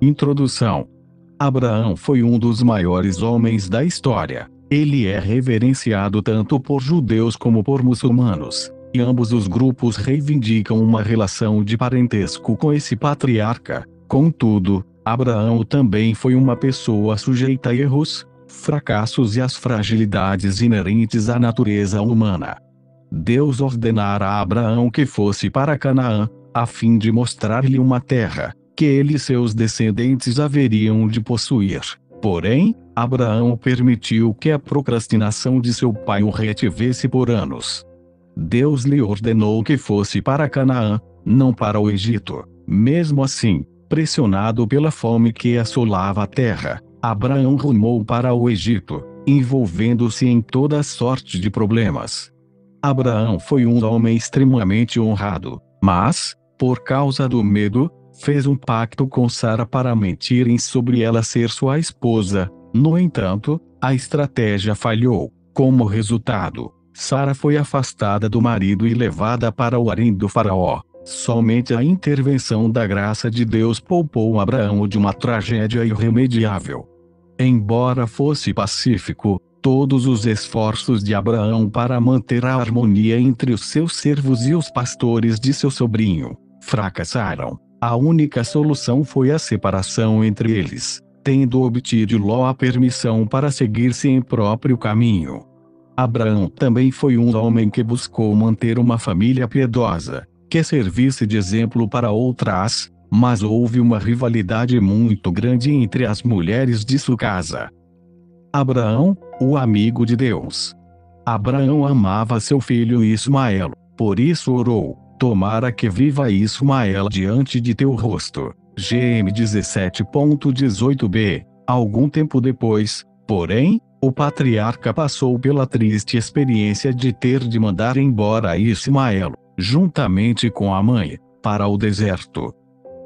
Introdução. Abraão foi um dos maiores homens da história. Ele é reverenciado tanto por judeus como por muçulmanos, e ambos os grupos reivindicam uma relação de parentesco com esse patriarca. Contudo, Abraão também foi uma pessoa sujeita a erros, fracassos e às fragilidades inerentes à natureza humana. Deus ordenara a Abraão que fosse para Canaã, a fim de mostrar-lhe uma terra que ele e seus descendentes haveriam de possuir. Porém, Abraão permitiu que a procrastinação de seu pai o retivesse por anos. Deus lhe ordenou que fosse para Canaã, não para o Egito. Mesmo assim, pressionado pela fome que assolava a terra, Abraão rumou para o Egito, envolvendo-se em toda sorte de problemas. Abraão foi um homem extremamente honrado, mas, por causa do medo, fez um pacto com Sara para mentirem sobre ela ser sua esposa. No entanto, a estratégia falhou. Como resultado, Sara foi afastada do marido e levada para o harém do faraó. Somente a intervenção da graça de Deus poupou Abraão de uma tragédia irremediável. Embora fosse pacífico, todos os esforços de Abraão para manter a harmonia entre os seus servos e os pastores de seu sobrinho fracassaram. A única solução foi a separação entre eles, tendo obtido Ló a permissão para seguir seu próprio caminho. Abraão também foi um homem que buscou manter uma família piedosa, que servisse de exemplo para outras, mas houve uma rivalidade muito grande entre as mulheres de sua casa. Abraão, o amigo de Deus. Abraão amava seu filho Ismael, por isso orou: tomara que viva Ismael diante de teu rosto. GM 17.18b. Algum tempo depois, porém, o patriarca passou pela triste experiência de ter de mandar embora Ismael, juntamente com a mãe, para o deserto.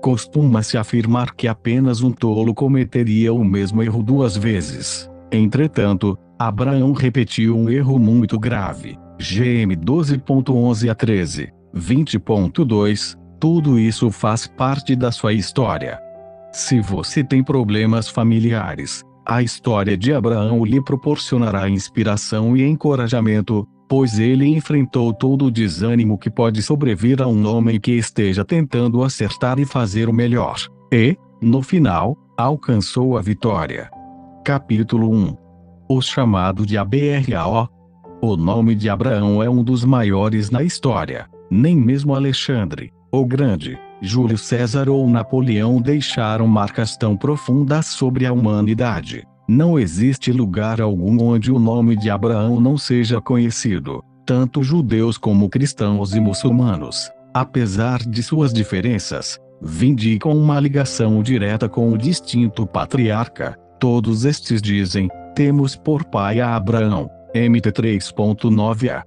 Costuma-se afirmar que apenas um tolo cometeria o mesmo erro duas vezes. Entretanto, Abraão repetiu um erro muito grave. GM 12.11 a 13. 20.2, tudo isso faz parte da sua história. Se você tem problemas familiares, a história de Abraão lhe proporcionará inspiração e encorajamento, pois ele enfrentou todo o desânimo que pode sobrevir a um homem que esteja tentando acertar e fazer o melhor, e, no final, alcançou a vitória. Capítulo 1. O chamado de Abrao. O nome de Abraão é um dos maiores na história. Nem mesmo Alexandre, o Grande, Júlio César ou Napoleão deixaram marcas tão profundas sobre a humanidade. Não existe lugar algum onde o nome de Abraão não seja conhecido, tanto judeus como cristãos e muçulmanos, apesar de suas diferenças, vindicam uma ligação direta com o distinto patriarca. Todos estes dizem: temos por pai a Abraão. MT 3.9a.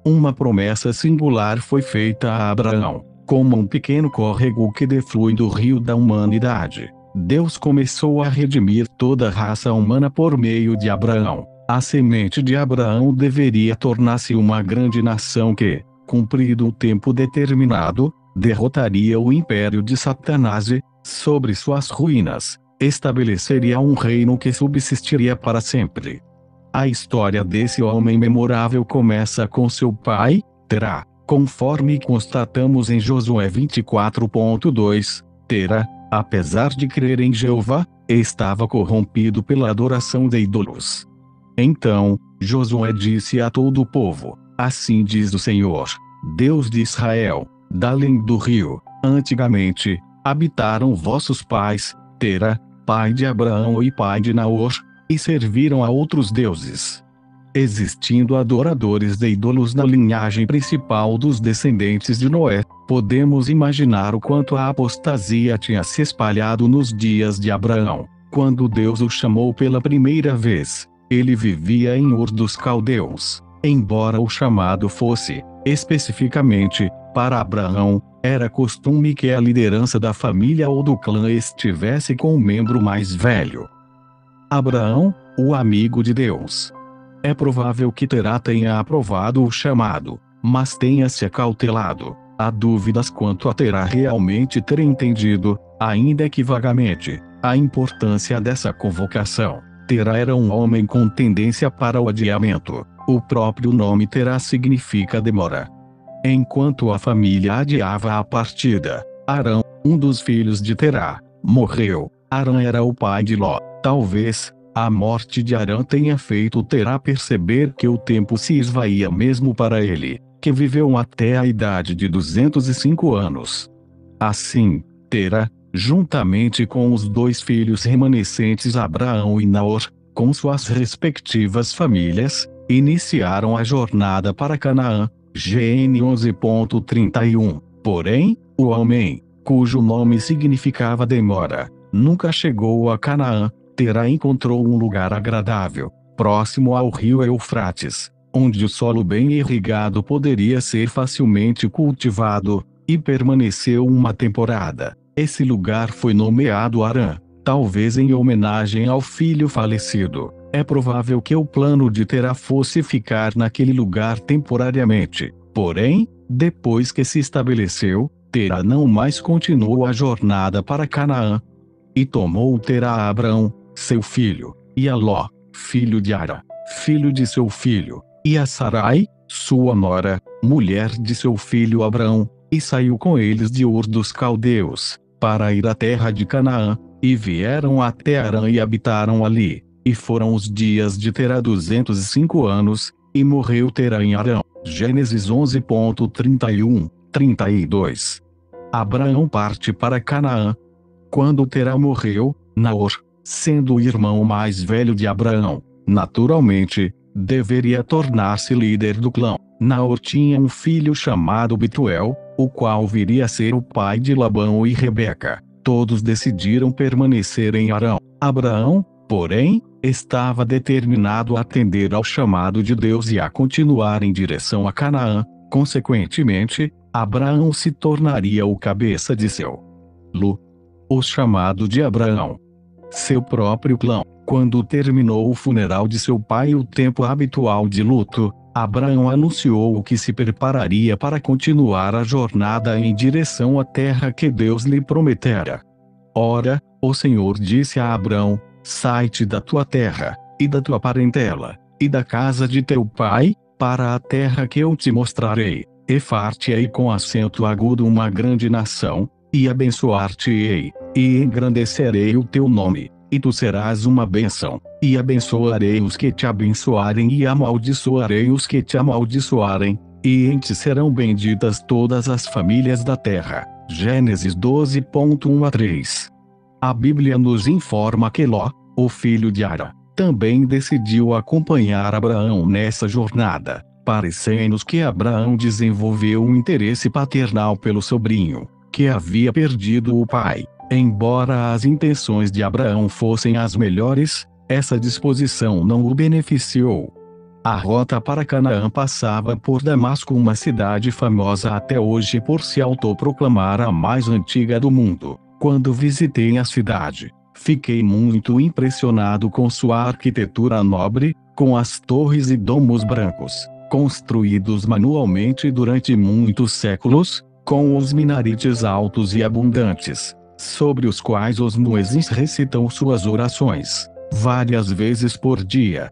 Uma promessa singular foi feita a Abraão, como um pequeno córrego que deflui do rio da humanidade. Deus começou a redimir toda a raça humana por meio de Abraão. A semente de Abraão deveria tornar-se uma grande nação que, cumprido o tempo determinado, derrotaria o império de Satanás e, sobre suas ruínas, estabeleceria um reino que subsistiria para sempre. A história desse homem memorável começa com seu pai, Terá, conforme constatamos em Josué 24.2. Terá, apesar de crer em Jeová, estava corrompido pela adoração de ídolos. Então, Josué disse a todo o povo: assim diz o Senhor, Deus de Israel, da além do rio, antigamente, habitaram vossos pais, Terá, pai de Abraão e pai de Naor, e serviram a outros deuses. Existindo adoradores de ídolos na linhagem principal dos descendentes de Noé, podemos imaginar o quanto a apostasia tinha se espalhado nos dias de Abraão. Quando Deus o chamou pela primeira vez, ele vivia em Ur dos Caldeus. Embora o chamado fosse, especificamente, para Abraão, era costume que a liderança da família ou do clã estivesse com o membro mais velho. Abraão, o amigo de Deus. É provável que Terá tenha aprovado o chamado, mas tenha se acautelado. Há dúvidas quanto a Terá realmente ter entendido, ainda que vagamente, A importância dessa convocação. Terá era um homem com tendência para o adiamento. O próprio nome Terá significa demora. Enquanto a família adiava a partida, Arão, um dos filhos de Terá, morreu. Arão era o pai de Ló. Talvez a morte de Arão tenha feito Terá perceber que o tempo se esvaía mesmo para ele, que viveu até a idade de 205 anos. Assim, Terá, juntamente com os 2 filhos remanescentes Abraão e Naor, com suas respectivas famílias, iniciaram a jornada para Canaã. GN 11.31. Porém, o homem, cujo nome significava demora, nunca chegou a Canaã. Terá encontrou um lugar agradável, próximo ao rio Eufrates, onde o solo bem irrigado poderia ser facilmente cultivado, e permaneceu uma temporada. Esse lugar foi nomeado Harã, talvez em homenagem ao filho falecido. É provável que o plano de Terá fosse ficar naquele lugar temporariamente. Porém, depois que se estabeleceu, Terá não mais continuou a jornada para Canaã. E tomou Terá Abrão, seu filho, e a Ló, filho de Ara, filho de seu filho, e a Sarai, sua nora, mulher de seu filho Abrão, e saiu com eles de Ur dos Caldeus, para ir à terra de Canaã, e vieram até Harã e habitaram ali. E foram os dias de Terá 205 anos, e morreu Terá em Harã. Gênesis 11.31, 32. Abraão parte para Canaã. Quando Terá morreu, Naor, sendo o irmão mais velho de Abraão, naturalmente, deveria tornar-se líder do clã. Naor tinha um filho chamado Betuel, o qual viria a ser o pai de Labão e Rebeca. Todos decidiram permanecer em Harã. Abraão, porém, estava determinado a atender ao chamado de Deus e a continuar em direção a Canaã. Consequentemente, Abraão se tornaria o cabeça de seu Lu, o chamado de Abraão, seu próprio clã. Quando terminou o funeral de seu pai e o tempo habitual de luto, Abraão anunciou que se prepararia para continuar a jornada em direção à terra que Deus lhe prometera. Ora, o Senhor disse a Abraão: sai-te da tua terra, e da tua parentela, e da casa de teu pai, para a terra que eu te mostrarei, e far-te-ei com acento agudo uma grande nação, e abençoar-te-ei, e engrandecerei o teu nome, e tu serás uma bênção, e abençoarei os que te abençoarem e amaldiçoarei os que te amaldiçoarem, e em ti serão benditas todas as famílias da terra. Gênesis 12.1 a 3. A Bíblia nos informa que Ló, o filho de Ara, também decidiu acompanhar Abraão nessa jornada. Parece-nos que Abraão desenvolveu um interesse paternal pelo sobrinho, que havia perdido o pai. Embora as intenções de Abraão fossem as melhores, essa disposição não o beneficiou. A rota para Canaã passava por Damasco, uma cidade famosa até hoje por se autoproclamar a mais antiga do mundo. Quando visitei a cidade, fiquei muito impressionado com sua arquitetura nobre, com as torres e domos brancos, construídos manualmente durante muitos séculos, com os minaretes altos e abundantes, sobre os quais os muezins recitam suas orações, várias vezes por dia.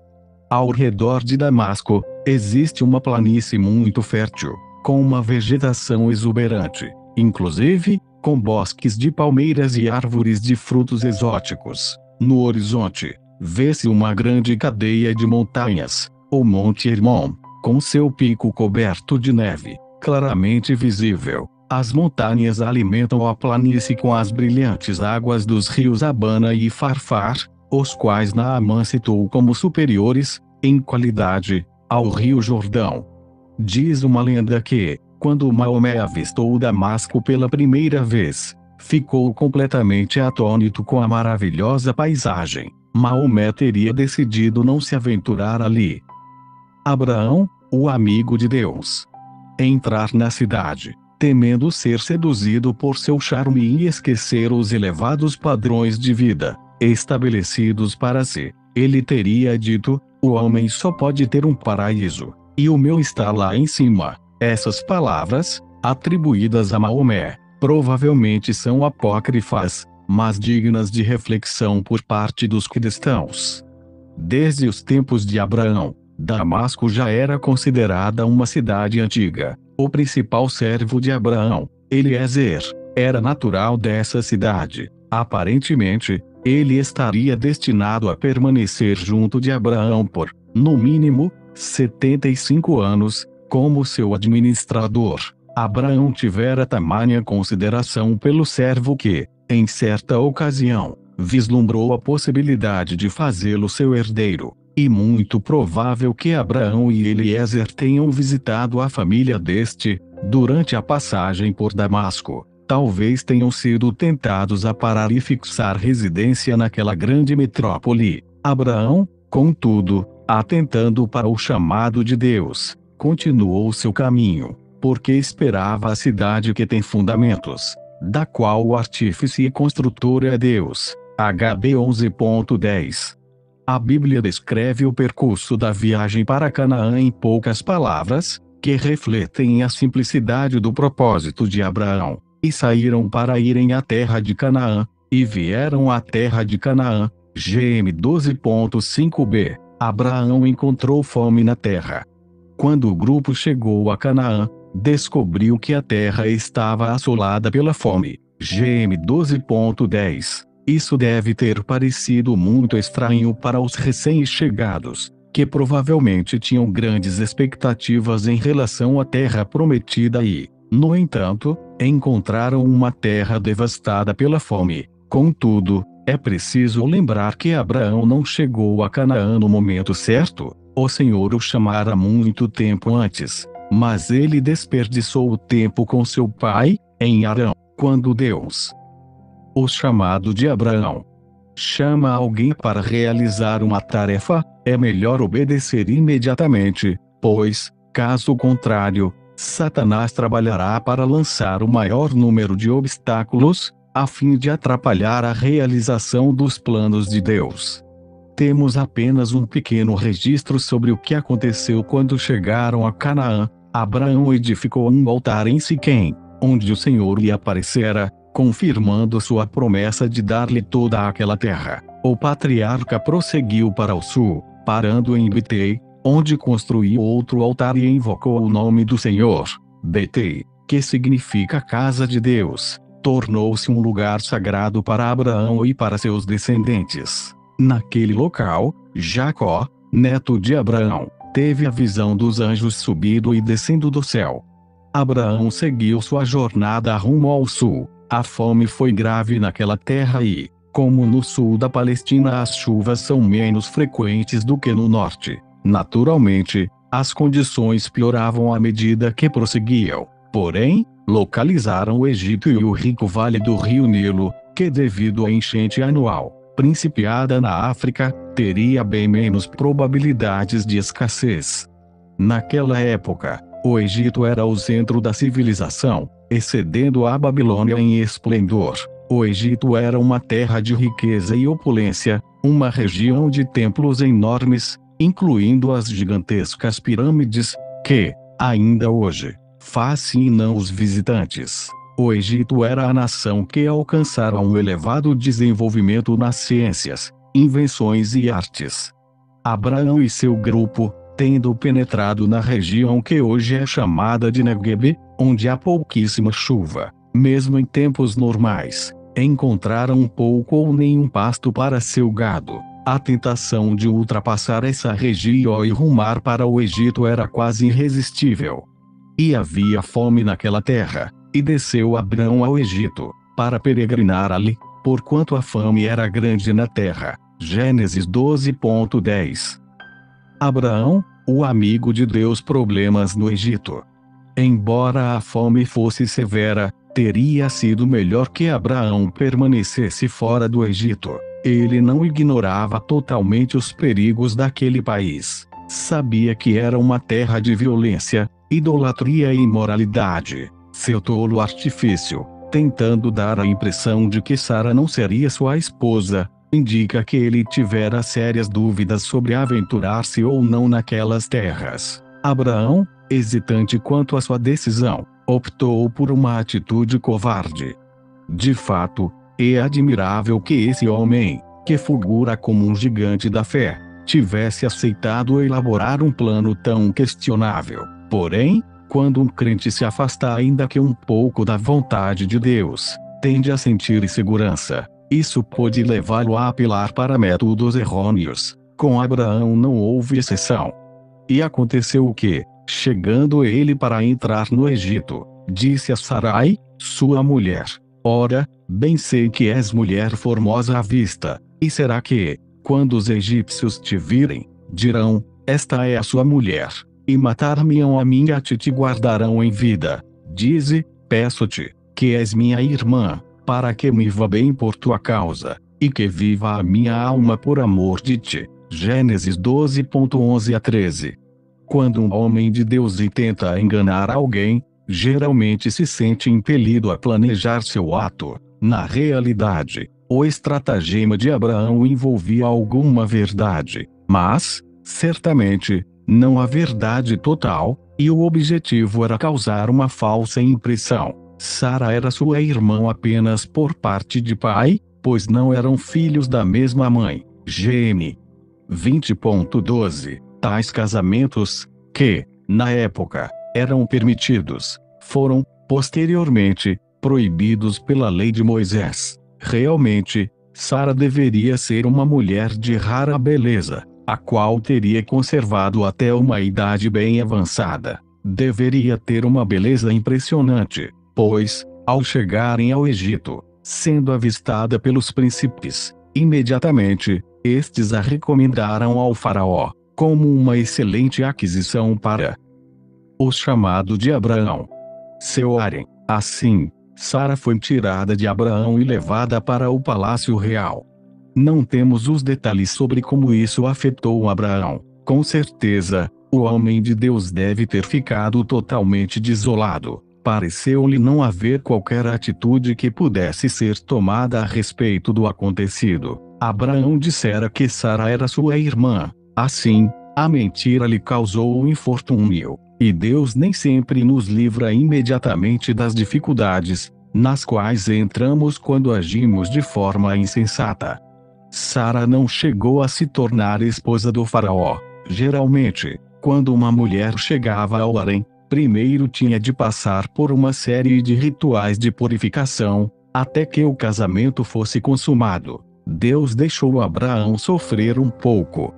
Ao redor de Damasco, existe uma planície muito fértil, com uma vegetação exuberante, inclusive, com bosques de palmeiras e árvores de frutos exóticos. No horizonte, vê-se uma grande cadeia de montanhas, o Monte Hermon, com seu pico coberto de neve, claramente visível. As montanhas alimentam a planície com as brilhantes águas dos rios Abana e Farfar, os quais Naamã citou como superiores, em qualidade, ao rio Jordão. Diz uma lenda que, quando Maomé avistou Damasco pela primeira vez, ficou completamente atônito com a maravilhosa paisagem. Maomé teria decidido não se aventurar ali. Abraão, o amigo de Deus, entrar na cidade, temendo ser seduzido por seu charme e esquecer os elevados padrões de vida estabelecidos para si. Ele teria dito: o homem só pode ter um paraíso, e o meu está lá em cima. Essas palavras, atribuídas a Maomé, provavelmente são apócrifas, mas dignas de reflexão por parte dos cristãos. Desde os tempos de Abraão, Damasco já era considerada uma cidade antiga. O principal servo de Abraão, Eliezer, era natural dessa cidade. Aparentemente, ele estaria destinado a permanecer junto de Abraão por, no mínimo, 75 anos, como seu administrador. Abraão tivera tamanha consideração pelo servo que, em certa ocasião, vislumbrou a possibilidade de fazê-lo seu herdeiro. E muito provável que Abraão e Eliezer tenham visitado a família deste, durante a passagem por Damasco. Talvez tenham sido tentados a parar e fixar residência naquela grande metrópole. Abraão, contudo, atentando para o chamado de Deus, continuou seu caminho, porque esperava a cidade que tem fundamentos, da qual o artífice e construtor é Deus. HB 11.10. A Bíblia descreve o percurso da viagem para Canaã em poucas palavras, que refletem a simplicidade do propósito de Abraão. E saíram para irem à terra de Canaã, e vieram à terra de Canaã. GM 12.5b. Abraão encontrou fome na terra. Quando o grupo chegou a Canaã, descobriu que a terra estava assolada pela fome. GM 12.10. Isso deve ter parecido muito estranho para os recém-chegados, que provavelmente tinham grandes expectativas em relação à terra prometida e, no entanto, encontraram uma terra devastada pela fome. Contudo, é preciso lembrar que Abraão não chegou a Canaã no momento certo. O Senhor o chamara muito tempo antes, mas ele desperdiçou o tempo com seu pai, em Harã, quando Deus, o chamado de Abraão, chama alguém para realizar uma tarefa, é melhor obedecer imediatamente, pois, caso contrário, Satanás trabalhará para lançar o maior número de obstáculos, a fim de atrapalhar a realização dos planos de Deus. Temos apenas um pequeno registro sobre o que aconteceu quando chegaram a Canaã. Abraão edificou um altar em Siquém, onde o Senhor lhe aparecera, confirmando sua promessa de dar-lhe toda aquela terra. O patriarca prosseguiu para o sul, parando em Betei, onde construiu outro altar e invocou o nome do Senhor. Betei, que significa casa de Deus, tornou-se um lugar sagrado para Abraão e para seus descendentes. Naquele local, Jacó, neto de Abraão, teve a visão dos anjos subindo e descendo do céu. Abraão seguiu sua jornada rumo ao sul. A fome foi grave naquela terra e, como no sul da Palestina as chuvas são menos frequentes do que no norte, naturalmente, as condições pioravam à medida que prosseguiam. Porém, localizaram o Egito e o rico vale do rio Nilo, que devido à enchente anual, principiada na África, teria bem menos probabilidades de escassez. Naquela época, o Egito era o centro da civilização, excedendo a Babilônia em esplendor. O Egito era uma terra de riqueza e opulência, uma região de templos enormes, incluindo as gigantescas pirâmides, que, ainda hoje, fascinam os visitantes. O Egito era a nação que alcançara um elevado desenvolvimento nas ciências, invenções e artes. Abraão e seu grupo, tendo penetrado na região que hoje é chamada de Negueb, onde há pouquíssima chuva, mesmo em tempos normais, encontraram pouco ou nenhum pasto para seu gado. A tentação de ultrapassar essa região e rumar para o Egito era quase irresistível. E havia fome naquela terra, e desceu Abraão ao Egito, para peregrinar ali, porquanto a fome era grande na terra. Gênesis 12.10. Abraão, o amigo de Deus. Problemas no Egito. Embora a fome fosse severa, teria sido melhor que Abraão permanecesse fora do Egito. Ele não ignorava totalmente os perigos daquele país. Sabia que era uma terra de violência, idolatria e imoralidade. Seu tolo artifício, tentando dar a impressão de que Sara não seria sua esposa, indica que ele tivera sérias dúvidas sobre aventurar-se ou não naquelas terras. Abraão, hesitante quanto à sua decisão, optou por uma atitude covarde. De fato, É admirável que esse homem, que figura como um gigante da fé, tivesse aceitado elaborar um plano tão questionável. Porém, quando um crente se afasta ainda que um pouco da vontade de Deus, tende a sentir insegurança. Isso pode levá-lo a apelar para métodos errôneos. Com Abraão não houve exceção. E aconteceu o que, chegando ele para entrar no Egito, disse a Sarai, sua mulher: Ora, bem sei que és mulher formosa à vista, e será que, quando os egípcios te virem, dirão: esta é a sua mulher, e matar-me-ão a mim e a ti te guardarão em vida. Dize, peço-te, que és minha irmã, para que me vá bem por tua causa, e que viva a minha alma por amor de ti. Gênesis 12:11 a 13. Quando um homem de Deus tenta enganar alguém, geralmente se sente impelido a planejar seu ato. Na realidade, o estratagema de Abraão envolvia alguma verdade, mas, certamente, não a verdade total, e o objetivo era causar uma falsa impressão. Sara era sua irmã apenas por parte de pai, pois não eram filhos da mesma mãe. GM 20.12. Tais casamentos, que, na época, eram permitidos, foram, posteriormente, proibidos pela lei de Moisés. Realmente, Sara deveria ser uma mulher de rara beleza, a qual teria conservado até uma idade bem avançada. Deveria ter uma beleza impressionante, pois, ao chegarem ao Egito, sendo avistada pelos príncipes, imediatamente, estes a recomendaram ao faraó, como uma excelente aquisição para o chamado de Abraão. Seu harém. Assim, Sara foi tirada de Abraão e levada para o palácio real. Não temos os detalhes sobre como isso afetou Abraão. Com certeza, o homem de Deus deve ter ficado totalmente desolado. Pareceu-lhe não haver qualquer atitude que pudesse ser tomada a respeito do acontecido. Abraão dissera que Sara era sua irmã. Assim, a mentira lhe causou um infortúnio. E Deus nem sempre nos livra imediatamente das dificuldades, nas quais entramos quando agimos de forma insensata. Sara não chegou a se tornar esposa do faraó. Geralmente, quando uma mulher chegava ao harém, primeiro tinha de passar por uma série de rituais de purificação, até que o casamento fosse consumado. Deus deixou Abraão sofrer um pouco.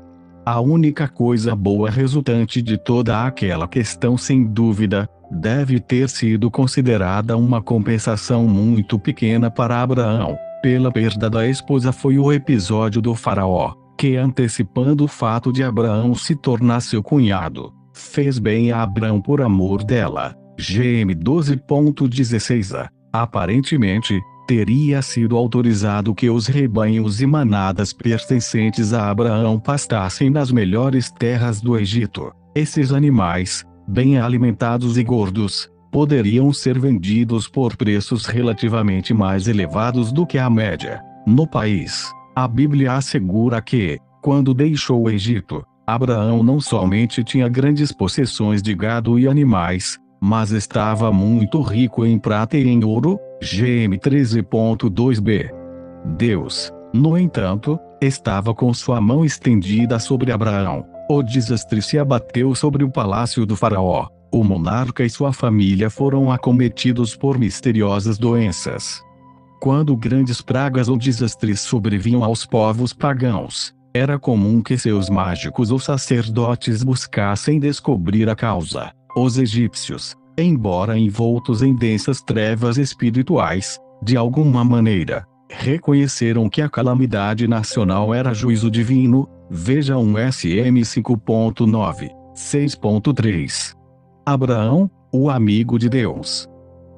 A única coisa boa resultante de toda aquela questão, sem dúvida, deve ter sido considerada uma compensação muito pequena para Abraão, pela perda da esposa. Foi o episódio do faraó, que, antecipando o fato de Abraão se tornar seu cunhado, fez bem a Abraão por amor dela. GM 12.16. Aparentemente, teria sido autorizado que os rebanhos e manadas pertencentes a Abraão pastassem nas melhores terras do Egito. Esses animais, bem alimentados e gordos, poderiam ser vendidos por preços relativamente mais elevados do que a média no país. A Bíblia assegura que, quando deixou o Egito, Abraão não somente tinha grandes possessões de gado e animais, mas estava muito rico em prata e em ouro. GM 13.2b. Deus, no entanto, estava com sua mão estendida sobre Abraão. O desastre se abateu sobre o palácio do faraó. O monarca e sua família foram acometidos por misteriosas doenças. Quando grandes pragas ou desastres sobrevinham aos povos pagãos, era comum que seus mágicos ou sacerdotes buscassem descobrir a causa. Os egípcios, embora envoltos em densas trevas espirituais, de alguma maneira, reconheceram que a calamidade nacional era juízo divino. Veja um SM 5.9, 6.3. Abraão, o amigo de Deus.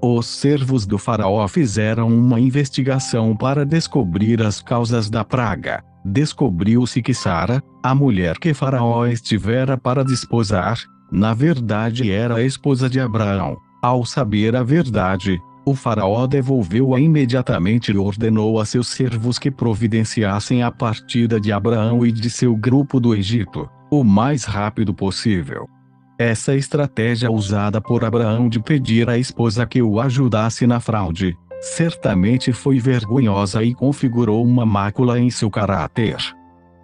Os servos do faraó fizeram uma investigação para descobrir as causas da praga. Descobriu-se que Sara, a mulher que faraó estivera para desposar, na verdade era a esposa de Abraão. Ao saber a verdade, o faraó devolveu-a imediatamente e ordenou a seus servos que providenciassem a partida de Abraão e de seu grupo do Egito, o mais rápido possível. Essa estratégia usada por Abraão de pedir à esposa que o ajudasse na fraude, certamente foi vergonhosa e configurou uma mácula em seu caráter.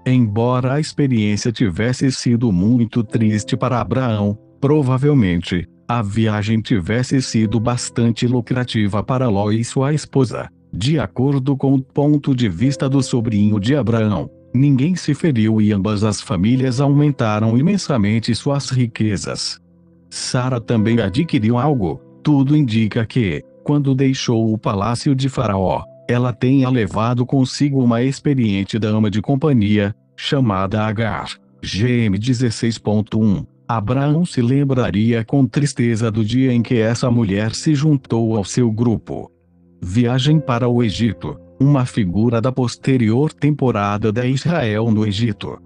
Embora a experiência tivesse sido muito triste para Abraão, provavelmente, a viagem tivesse sido bastante lucrativa para Ló e sua esposa. De acordo com o ponto de vista do sobrinho de Abraão, ninguém se feriu e ambas as famílias aumentaram imensamente suas riquezas. Sara também adquiriu algo. Tudo indica que, quando deixou o palácio de Faraó, ela tenha levado consigo uma experiente dama de companhia, chamada Agar. GM 16.1. Abraão se lembraria com tristeza do dia em que essa mulher se juntou ao seu grupo. Viagem para o Egito, uma figura da posterior temporada de Israel no Egito.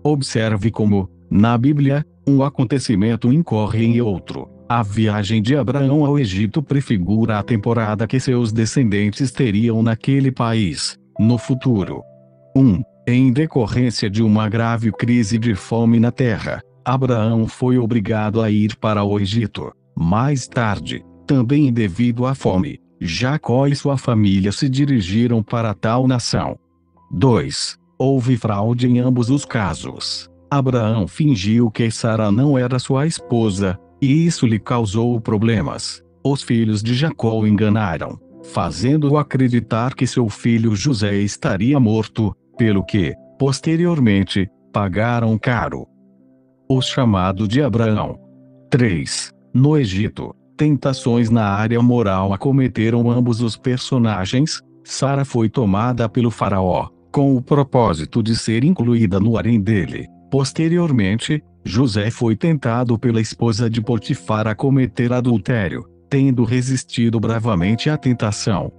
Observe como, na Bíblia, um acontecimento incorre em outro. A viagem de Abraão ao Egito prefigura a temporada que seus descendentes teriam naquele país, no futuro. 1. Em decorrência de uma grave crise de fome na terra, Abraão foi obrigado a ir para o Egito. Mais tarde, também devido à fome, Jacó e sua família se dirigiram para tal nação. 2. Houve fraude em ambos os casos. Abraão fingiu que Sara não era sua esposa, e isso lhe causou problemas. Os filhos de Jacó o enganaram, fazendo-o acreditar que seu filho José estaria morto, pelo que, posteriormente, pagaram caro. O chamado de Abraão. 3. No Egito, tentações na área moral acometeram ambos os personagens. Sara foi tomada pelo faraó, com o propósito de ser incluída no harém dele. Posteriormente, José foi tentado pela esposa de Potifar a cometer adultério, tendo resistido bravamente à tentação.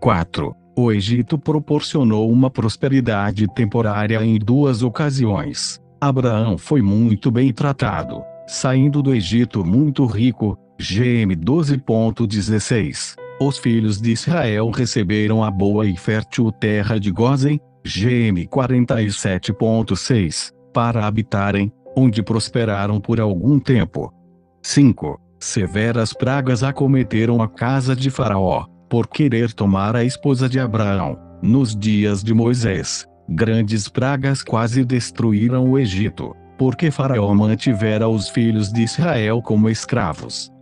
4. O Egito proporcionou uma prosperidade temporária em duas ocasiões. Abraão foi muito bem tratado, saindo do Egito muito rico. GM 12.16. Os filhos de Israel receberam a boa e fértil terra de Gósen, GM 47.6, para habitarem, onde prosperaram por algum tempo. 5. Severas pragas acometeram a casa de Faraó, por querer tomar a esposa de Abraão. Nos dias de Moisés, grandes pragas quase destruíram o Egito, porque Faraó mantivera os filhos de Israel como escravos.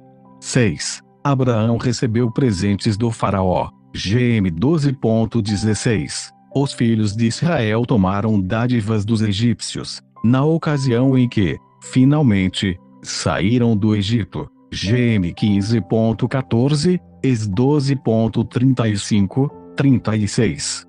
6. Abraão recebeu presentes do Faraó. GM 12.16. Os filhos de Israel tomaram dádivas dos egípcios, na ocasião em que, finalmente, saíram do Egito. GM 15.14, Ex 12.35, 36.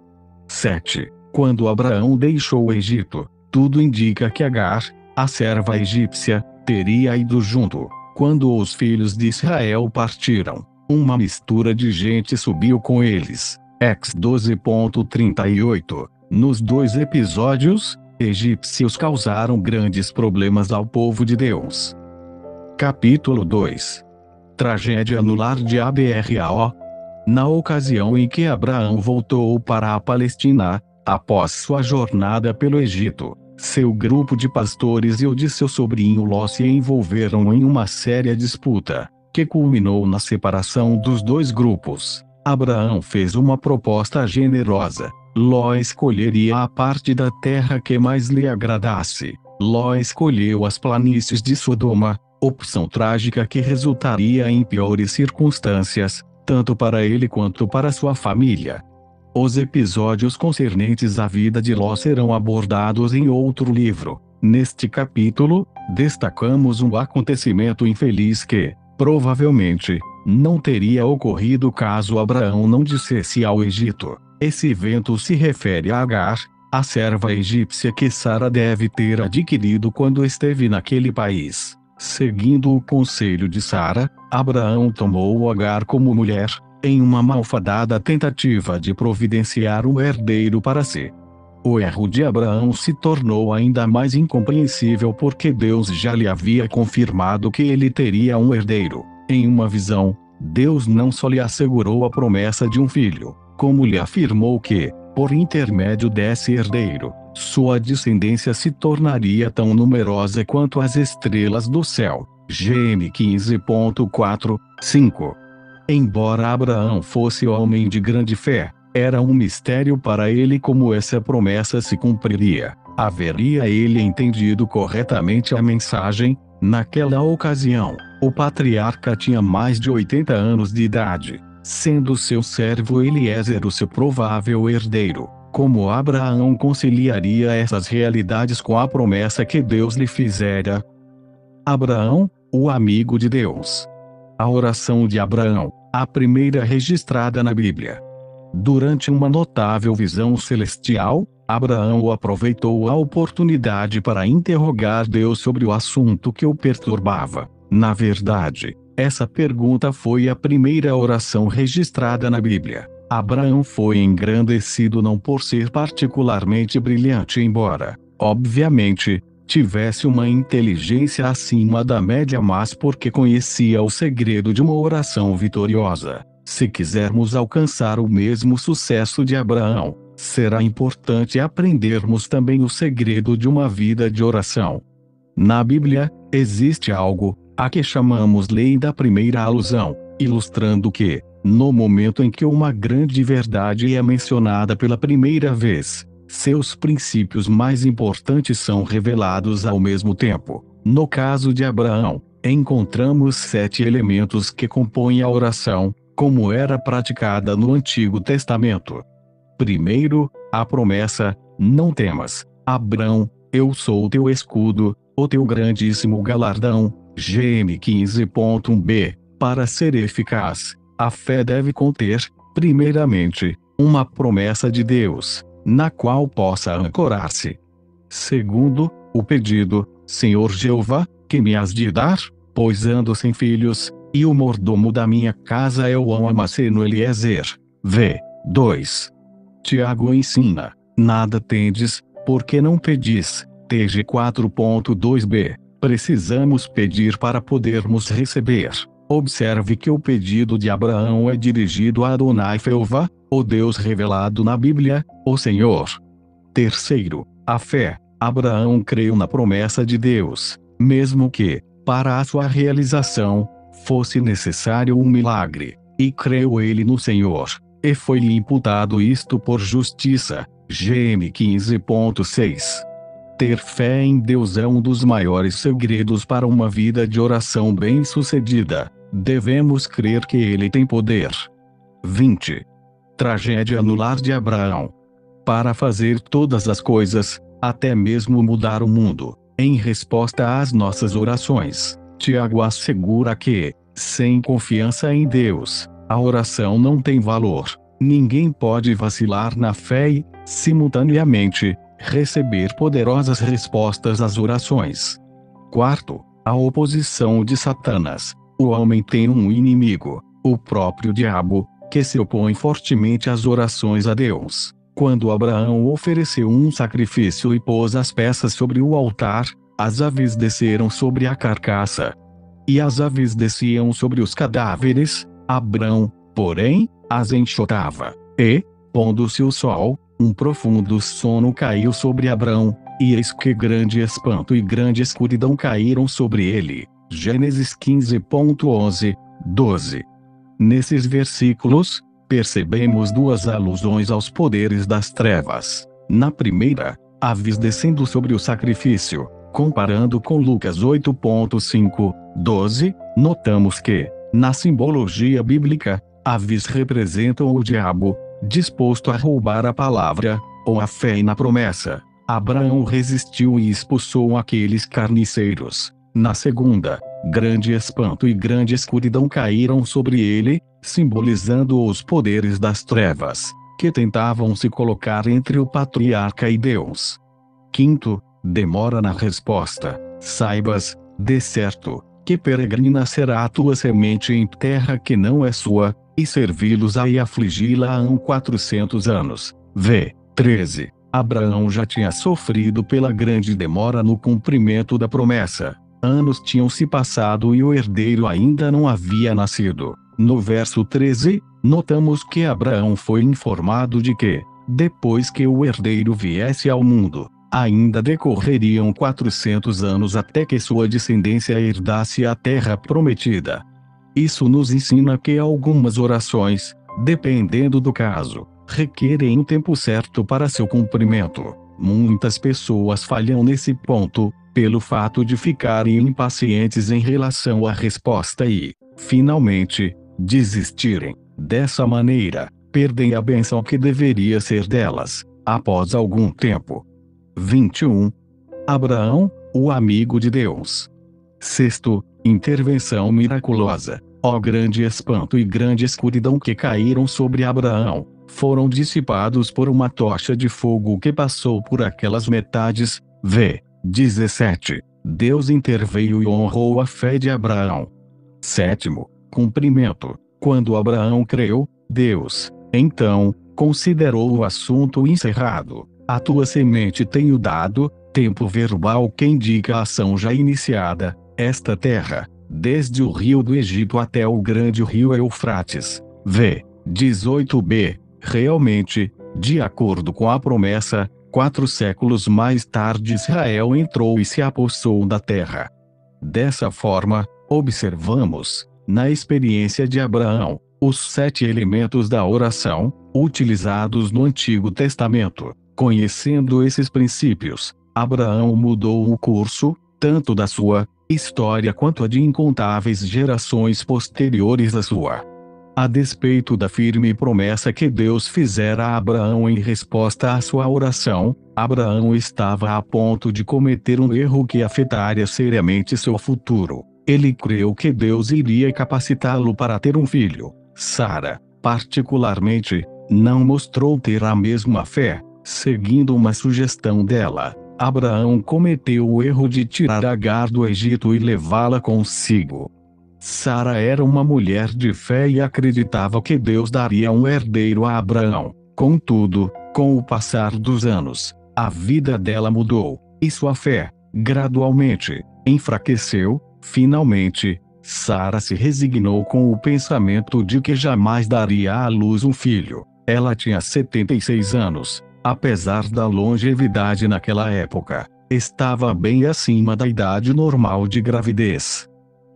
7. Quando Abraão deixou o Egito, tudo indica que Agar, a serva egípcia, teria ido junto. Quando os filhos de Israel partiram, uma mistura de gente subiu com eles. Ex 12.38. Nos dois episódios, egípcios causaram grandes problemas ao povo de Deus. Capítulo 2. Tragédia no lar de Abrao. Na ocasião em que Abraão voltou para a Palestina, após sua jornada pelo Egito, seu grupo de pastores e o de seu sobrinho Ló se envolveram em uma séria disputa, que culminou na separação dos dois grupos. Abraão fez uma proposta generosa. Ló escolheria a parte da terra que mais lhe agradasse. Ló escolheu as planícies de Sodoma, opção trágica que resultaria em piores circunstâncias, tanto para ele quanto para sua família. Os episódios concernentes à vida de Ló serão abordados em outro livro. Neste capítulo, destacamos um acontecimento infeliz que, provavelmente, não teria ocorrido caso Abraão não descesse ao Egito. Esse evento se refere a Agar, a serva egípcia que Sara deve ter adquirido quando esteve naquele país. Seguindo o conselho de Sara, Abraão tomou Agar como mulher, em uma malfadada tentativa de providenciar um herdeiro para si. O erro de Abraão se tornou ainda mais incompreensível porque Deus já lhe havia confirmado que ele teria um herdeiro. Em uma visão, Deus não só lhe assegurou a promessa de um filho, como lhe afirmou que, por intermédio desse herdeiro, sua descendência se tornaria tão numerosa quanto as estrelas do céu. GM 15.4, 5. Embora Abraão fosse homem de grande fé, era um mistério para ele como essa promessa se cumpriria. Haveria ele entendido corretamente a mensagem? Naquela ocasião, o patriarca tinha mais de 80 anos de idade, sendo seu servo Eliezer o seu provável herdeiro. Como Abraão conciliaria essas realidades com a promessa que Deus lhe fizera? Abraão, o amigo de Deus. A oração de Abraão, a primeira registrada na Bíblia. Durante uma notável visão celestial, Abraão aproveitou a oportunidade para interrogar Deus sobre o assunto que o perturbava. Na verdade, essa pergunta foi a primeira oração registrada na Bíblia. Abraão foi engrandecido não por ser particularmente brilhante, embora, obviamente, tivesse uma inteligência acima da média, mas porque conhecia o segredo de uma oração vitoriosa. Se quisermos alcançar o mesmo sucesso de Abraão, será importante aprendermos também o segredo de uma vida de oração. Na Bíblia, existe algo a que chamamos lei da primeira alusão, ilustrando que, no momento em que uma grande verdade é mencionada pela primeira vez, seus princípios mais importantes são revelados ao mesmo tempo. No caso de Abraão, encontramos 7 elementos que compõem a oração, como era praticada no Antigo Testamento. Primeiro, a promessa: não temas, Abrão, eu sou o teu escudo, o teu grandíssimo galardão. GM 15.1b. Para ser eficaz, a fé deve conter, primeiramente, uma promessa de Deus, na qual possa ancorar-se. Segundo, o pedido: Senhor Jeová, que me has de dar, pois ando sem filhos, e o mordomo da minha casa é o Amaceno Eliezer. V. 2. Tiago ensina: nada tendes, porque não pedis. TG 4.2b. Precisamos pedir para podermos receber. Observe que o pedido de Abraão é dirigido a Adonai Jeová, o Deus revelado na Bíblia, o Senhor. Terceiro, a fé. Abraão creu na promessa de Deus, mesmo que, para a sua realização, fosse necessário um milagre, e creu ele no Senhor, e foi-lhe imputado isto por justiça. GM 15.6. Ter fé em Deus é um dos maiores segredos para uma vida de oração bem-sucedida. Devemos crer que Ele tem poder. 20. Tragédia no lar de Abraão. Para fazer todas as coisas, até mesmo mudar o mundo, em resposta às nossas orações, Tiago assegura que, sem confiança em Deus, a oração não tem valor. Ninguém pode vacilar na fé e, simultaneamente, receber poderosas respostas às orações. Quarto, a oposição de Satanás. O homem tem um inimigo, o próprio diabo, que se opõe fortemente às orações a Deus. Quando Abraão ofereceu um sacrifício e pôs as peças sobre o altar, as aves desceram sobre a carcaça. E as aves desciam sobre os cadáveres, Abrão, porém, as enxotava. E, pondo-se o sol, um profundo sono caiu sobre Abrão, e eis que grande espanto e grande escuridão caíram sobre ele. Gênesis 15.11, 12. Nesses versículos, percebemos duas alusões aos poderes das trevas. Na primeira, aves descendo sobre o sacrifício. Comparando com Lucas 8.5, 12, notamos que, na simbologia bíblica, aves representam o diabo, disposto a roubar a palavra, ou a fé na promessa. Abraão resistiu e expulsou aqueles carniceiros. Na segunda, grande espanto e grande escuridão caíram sobre ele, simbolizando os poderes das trevas, que tentavam se colocar entre o patriarca e Deus. Quinto, demora na resposta. Saibas, de certo, que peregrina será a tua semente em terra que não é sua, e servi-los-á e afligi-la-ão 400 anos. V. 13. Abraão já tinha sofrido pela grande demora no cumprimento da promessa. Anos tinham se passado e o herdeiro ainda não havia nascido. No verso 13, notamos que Abraão foi informado de que, depois que o herdeiro viesse ao mundo, ainda decorreriam 400 anos até que sua descendência herdasse a terra prometida. Isso nos ensina que algumas orações, dependendo do caso, requerem um tempo certo para seu cumprimento. Muitas pessoas falham nesse ponto, pelo fato de ficarem impacientes em relação à resposta e, finalmente, desistirem. Dessa maneira, perdem a bênção que deveria ser delas, após algum tempo. 21. Abraão, o amigo de Deus. Sexto, intervenção miraculosa. Ó grande espanto e grande escuridão que caíram sobre Abraão, foram dissipados por uma tocha de fogo que passou por aquelas metades. V. 17. Deus interveio e honrou a fé de Abraão. Sétimo, cumprimento. Quando Abraão creu, Deus, então, considerou o assunto encerrado. A tua semente tenho dado, tempo verbal que indica a ação já iniciada, esta terra, desde o rio do Egito até o grande rio Eufrates. V. 18b. Realmente, de acordo com a promessa, 4 séculos mais tarde Israel entrou e se apossou da terra. Dessa forma, observamos, na experiência de Abraão, os 7 elementos da oração, utilizados no Antigo Testamento. Conhecendo esses princípios, Abraão mudou o curso, tanto da sua história quanto a de incontáveis gerações posteriores à sua. A despeito da firme promessa que Deus fizera a Abraão em resposta à sua oração, Abraão estava a ponto de cometer um erro que afetaria seriamente seu futuro. Ele creu que Deus iria capacitá-lo para ter um filho. Sara, particularmente, não mostrou ter a mesma fé. Seguindo uma sugestão dela, Abraão cometeu o erro de tirar Agar do Egito e levá-la consigo. Sara era uma mulher de fé e acreditava que Deus daria um herdeiro a Abraão. Contudo, com o passar dos anos, a vida dela mudou, e sua fé, gradualmente, enfraqueceu. Finalmente, Sara se resignou com o pensamento de que jamais daria à luz um filho. Ela tinha 76 anos, apesar da longevidade naquela época, estava bem acima da idade normal de gravidez.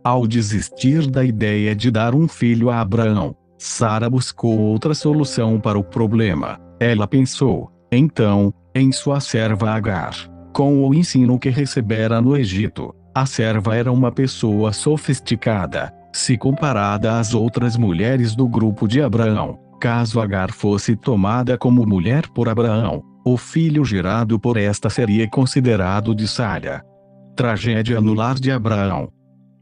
Ao desistir da ideia de dar um filho a Abraão, Sara buscou outra solução para o problema. Ela pensou, então, em sua serva Agar. Com o ensino que recebera no Egito, a serva era uma pessoa sofisticada, se comparada às outras mulheres do grupo de Abraão. Caso Agar fosse tomada como mulher por Abraão, o filho gerado por esta seria considerado de Sara. Tragédia no lar de Abraão.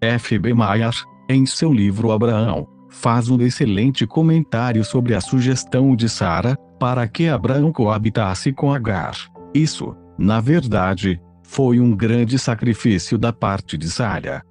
F. B. Meyer, em seu livro Abraão, faz um excelente comentário sobre a sugestão de Sara, para que Abraão coabitasse com Agar. Isso, na verdade, foi um grande sacrifício da parte de Sara.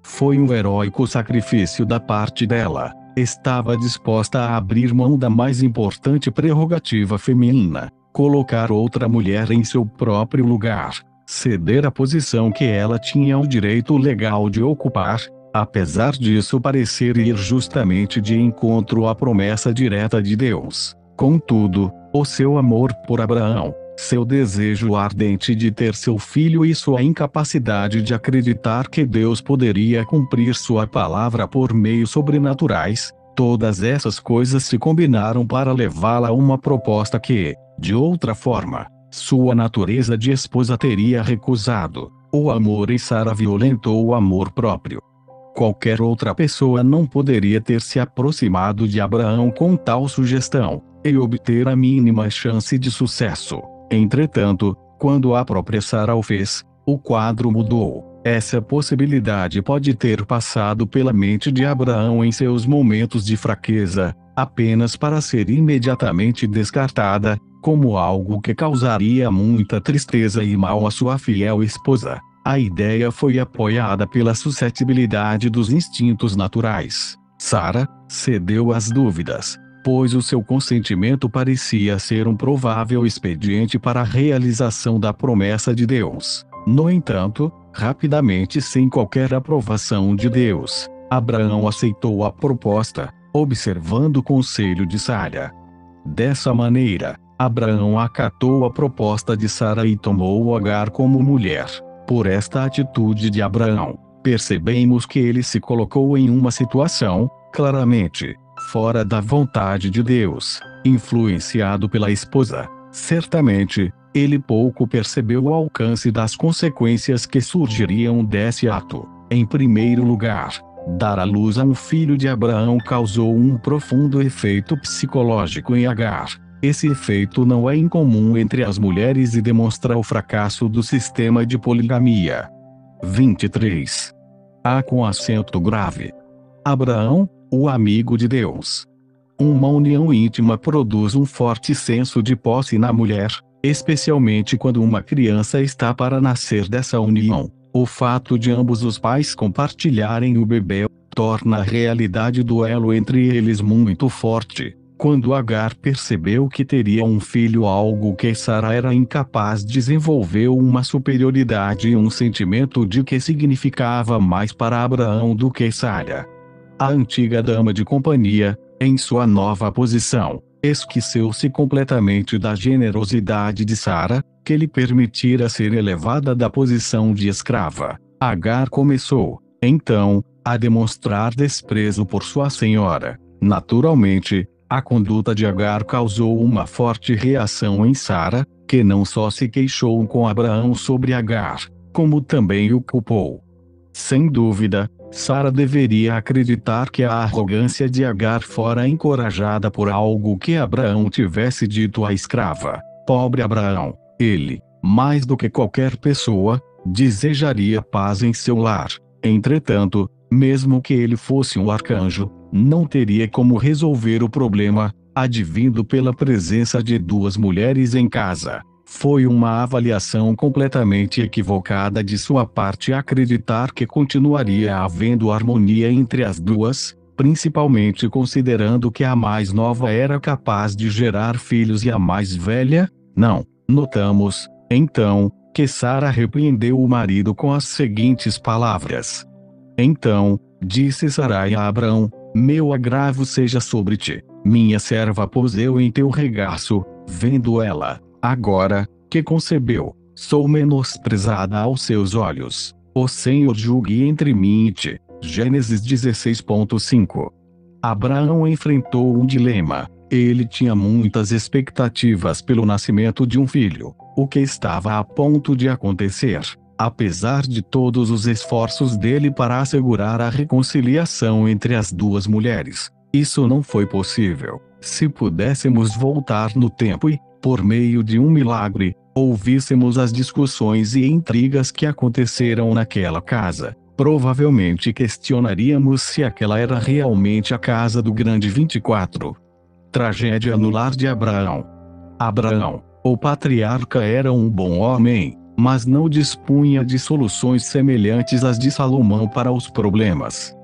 Foi um heróico sacrifício da parte dela. Estava disposta a abrir mão da mais importante prerrogativa feminina, colocar outra mulher em seu próprio lugar, ceder a posição que ela tinha o direito legal de ocupar, apesar disso parecer ir justamente de encontro à promessa direta de Deus. Contudo, o seu amor por Abraão, seu desejo ardente de ter seu filho e sua incapacidade de acreditar que Deus poderia cumprir sua palavra por meios sobrenaturais, todas essas coisas se combinaram para levá-la a uma proposta que, de outra forma, sua natureza de esposa teria recusado. O amor em Sara violentou o amor próprio. Qualquer outra pessoa não poderia ter se aproximado de Abraão com tal sugestão, e obter a mínima chance de sucesso. Entretanto, quando a própria Sara o fez, o quadro mudou. Essa possibilidade pode ter passado pela mente de Abraão em seus momentos de fraqueza, apenas para ser imediatamente descartada, como algo que causaria muita tristeza e mal à sua fiel esposa. A ideia foi apoiada pela suscetibilidade dos instintos naturais. Sara cedeu às dúvidas, pois o seu consentimento parecia ser um provável expediente para a realização da promessa de Deus. No entanto, rapidamente, sem qualquer aprovação de Deus, Abraão aceitou a proposta, observando o conselho de Sara. Dessa maneira, Abraão acatou a proposta de Sara e tomou Agar como mulher. Por esta atitude de Abraão, percebemos que ele se colocou em uma situação, claramente, fora da vontade de Deus, influenciado pela esposa. Certamente, ele pouco percebeu o alcance das consequências que surgiriam desse ato. Em primeiro lugar, dar à luz a um filho de Abraão causou um profundo efeito psicológico em Agar. Esse efeito não é incomum entre as mulheres e demonstra o fracasso do sistema de poligamia. 23. A com acento grave. Abraão, o amigo de Deus. Uma união íntima produz um forte senso de posse na mulher, especialmente quando uma criança está para nascer dessa união. O fato de ambos os pais compartilharem o bebê torna a realidade do elo entre eles muito forte. Quando Agar percebeu que teria um filho, algo que Sara era incapaz, desenvolveu uma superioridade e um sentimento de que significava mais para Abraão do que Sara. A antiga dama de companhia, em sua nova posição, esqueceu-se completamente da generosidade de Sara, que lhe permitira ser elevada da posição de escrava. Agar começou, então, a demonstrar desprezo por sua senhora. Naturalmente, a conduta de Agar causou uma forte reação em Sara, que não só se queixou com Abraão sobre Agar, como também o culpou. Sem dúvida, Sara deveria acreditar que a arrogância de Agar fora encorajada por algo que Abraão tivesse dito à escrava. Pobre Abraão, ele, mais do que qualquer pessoa, desejaria paz em seu lar. Entretanto, mesmo que ele fosse um arcanjo, não teria como resolver o problema, advindo pela presença de duas mulheres em casa. Foi uma avaliação completamente equivocada de sua parte acreditar que continuaria havendo harmonia entre as duas, principalmente considerando que a mais nova era capaz de gerar filhos e a mais velha, não. Notamos, então, que Sara repreendeu o marido com as seguintes palavras. Então, disse Sarai a Abraão, meu agravo seja sobre ti, minha serva pôs eu em teu regaço, vendo ela, agora, que concebeu, sou menosprezada aos seus olhos. O Senhor julgue entre mim e ti. Gênesis 16.5. Abraão enfrentou um dilema. Ele tinha muitas expectativas pelo nascimento de um filho, o que estava a ponto de acontecer. Apesar de todos os esforços dele para assegurar a reconciliação entre as duas mulheres, isso não foi possível. Se pudéssemos voltar no tempo e, por meio de um milagre, ouvíssemos as discussões e intrigas que aconteceram naquela casa, provavelmente questionaríamos se aquela era realmente a casa do grande 24. Tragédia no lar de Abraão. Abraão, o patriarca, era um bom homem, mas não dispunha de soluções semelhantes às de Salomão para os problemas.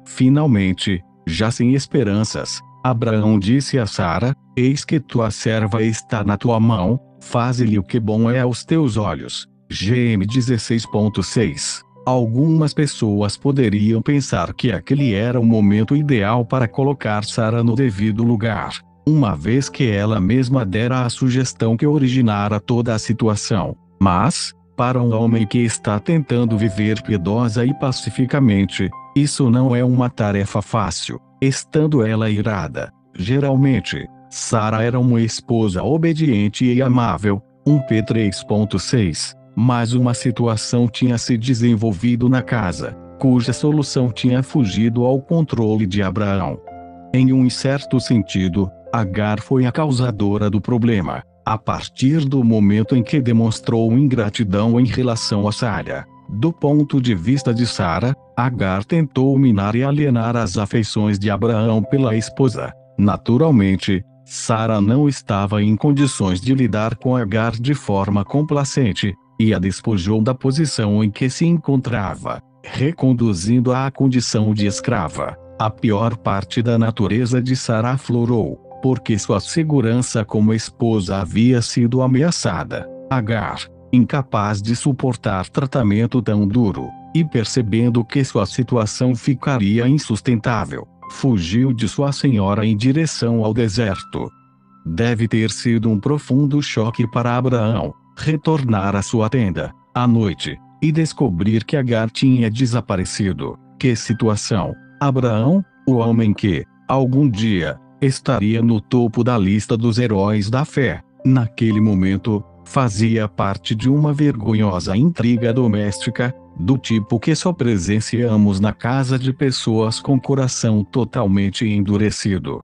Finalmente, já sem esperanças, Abraão disse a Sara, eis que tua serva está na tua mão, faze-lhe o que bom é aos teus olhos. GM 16.6. Algumas pessoas poderiam pensar que aquele era o momento ideal para colocar Sara no devido lugar, uma vez que ela mesma dera a sugestão que originara toda a situação. Mas, para um homem que está tentando viver piedosa e pacificamente, isso não é uma tarefa fácil, estando ela irada. Geralmente, Sara era uma esposa obediente e amável, p 3.6, mas uma situação tinha se desenvolvido na casa, cuja solução tinha fugido ao controle de Abraão. Em um certo sentido, Agar foi a causadora do problema, a partir do momento em que demonstrou ingratidão em relação a Sara. Do ponto de vista de Sara, Agar tentou minar e alienar as afeições de Abraão pela esposa. Naturalmente, Sara não estava em condições de lidar com Agar de forma complacente, e a despojou da posição em que se encontrava, reconduzindo-a à condição de escrava. A pior parte da natureza de Sara aflorou, porque sua segurança como esposa havia sido ameaçada. Agar, incapaz de suportar tratamento tão duro, e percebendo que sua situação ficaria insustentável, fugiu de sua senhora em direção ao deserto. Deve ter sido um profundo choque para Abraão, retornar à sua tenda, à noite, e descobrir que Agar tinha desaparecido. Que situação! Abraão, o homem que, algum dia, estaria no topo da lista dos heróis da fé, naquele momento, fazia parte de uma vergonhosa intriga doméstica, do tipo que só presenciamos na casa de pessoas com coração totalmente endurecido.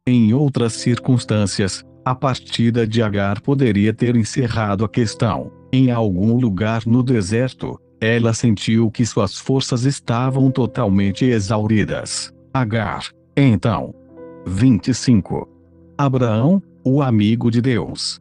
Em outras circunstâncias, a partida de Agar poderia ter encerrado a questão. Em algum lugar no deserto, ela sentiu que suas forças estavam totalmente exauridas. Agar, então. 25. Abraão, o amigo de Deus,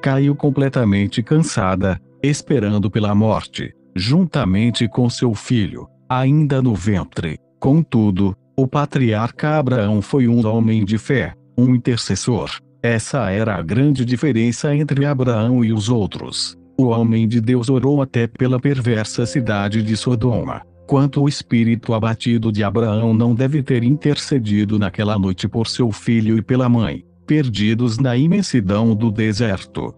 caiu completamente cansada, esperando pela morte, juntamente com seu filho, ainda no ventre. Contudo, o patriarca Abraão foi um homem de fé, um intercessor. Essa era a grande diferença entre Abraão e os outros. O homem de Deus orou até pela perversa cidade de Sodoma. Quanto o espírito abatido de Abraão não deve ter intercedido naquela noite por seu filho e pela mãe, perdidos na imensidão do deserto.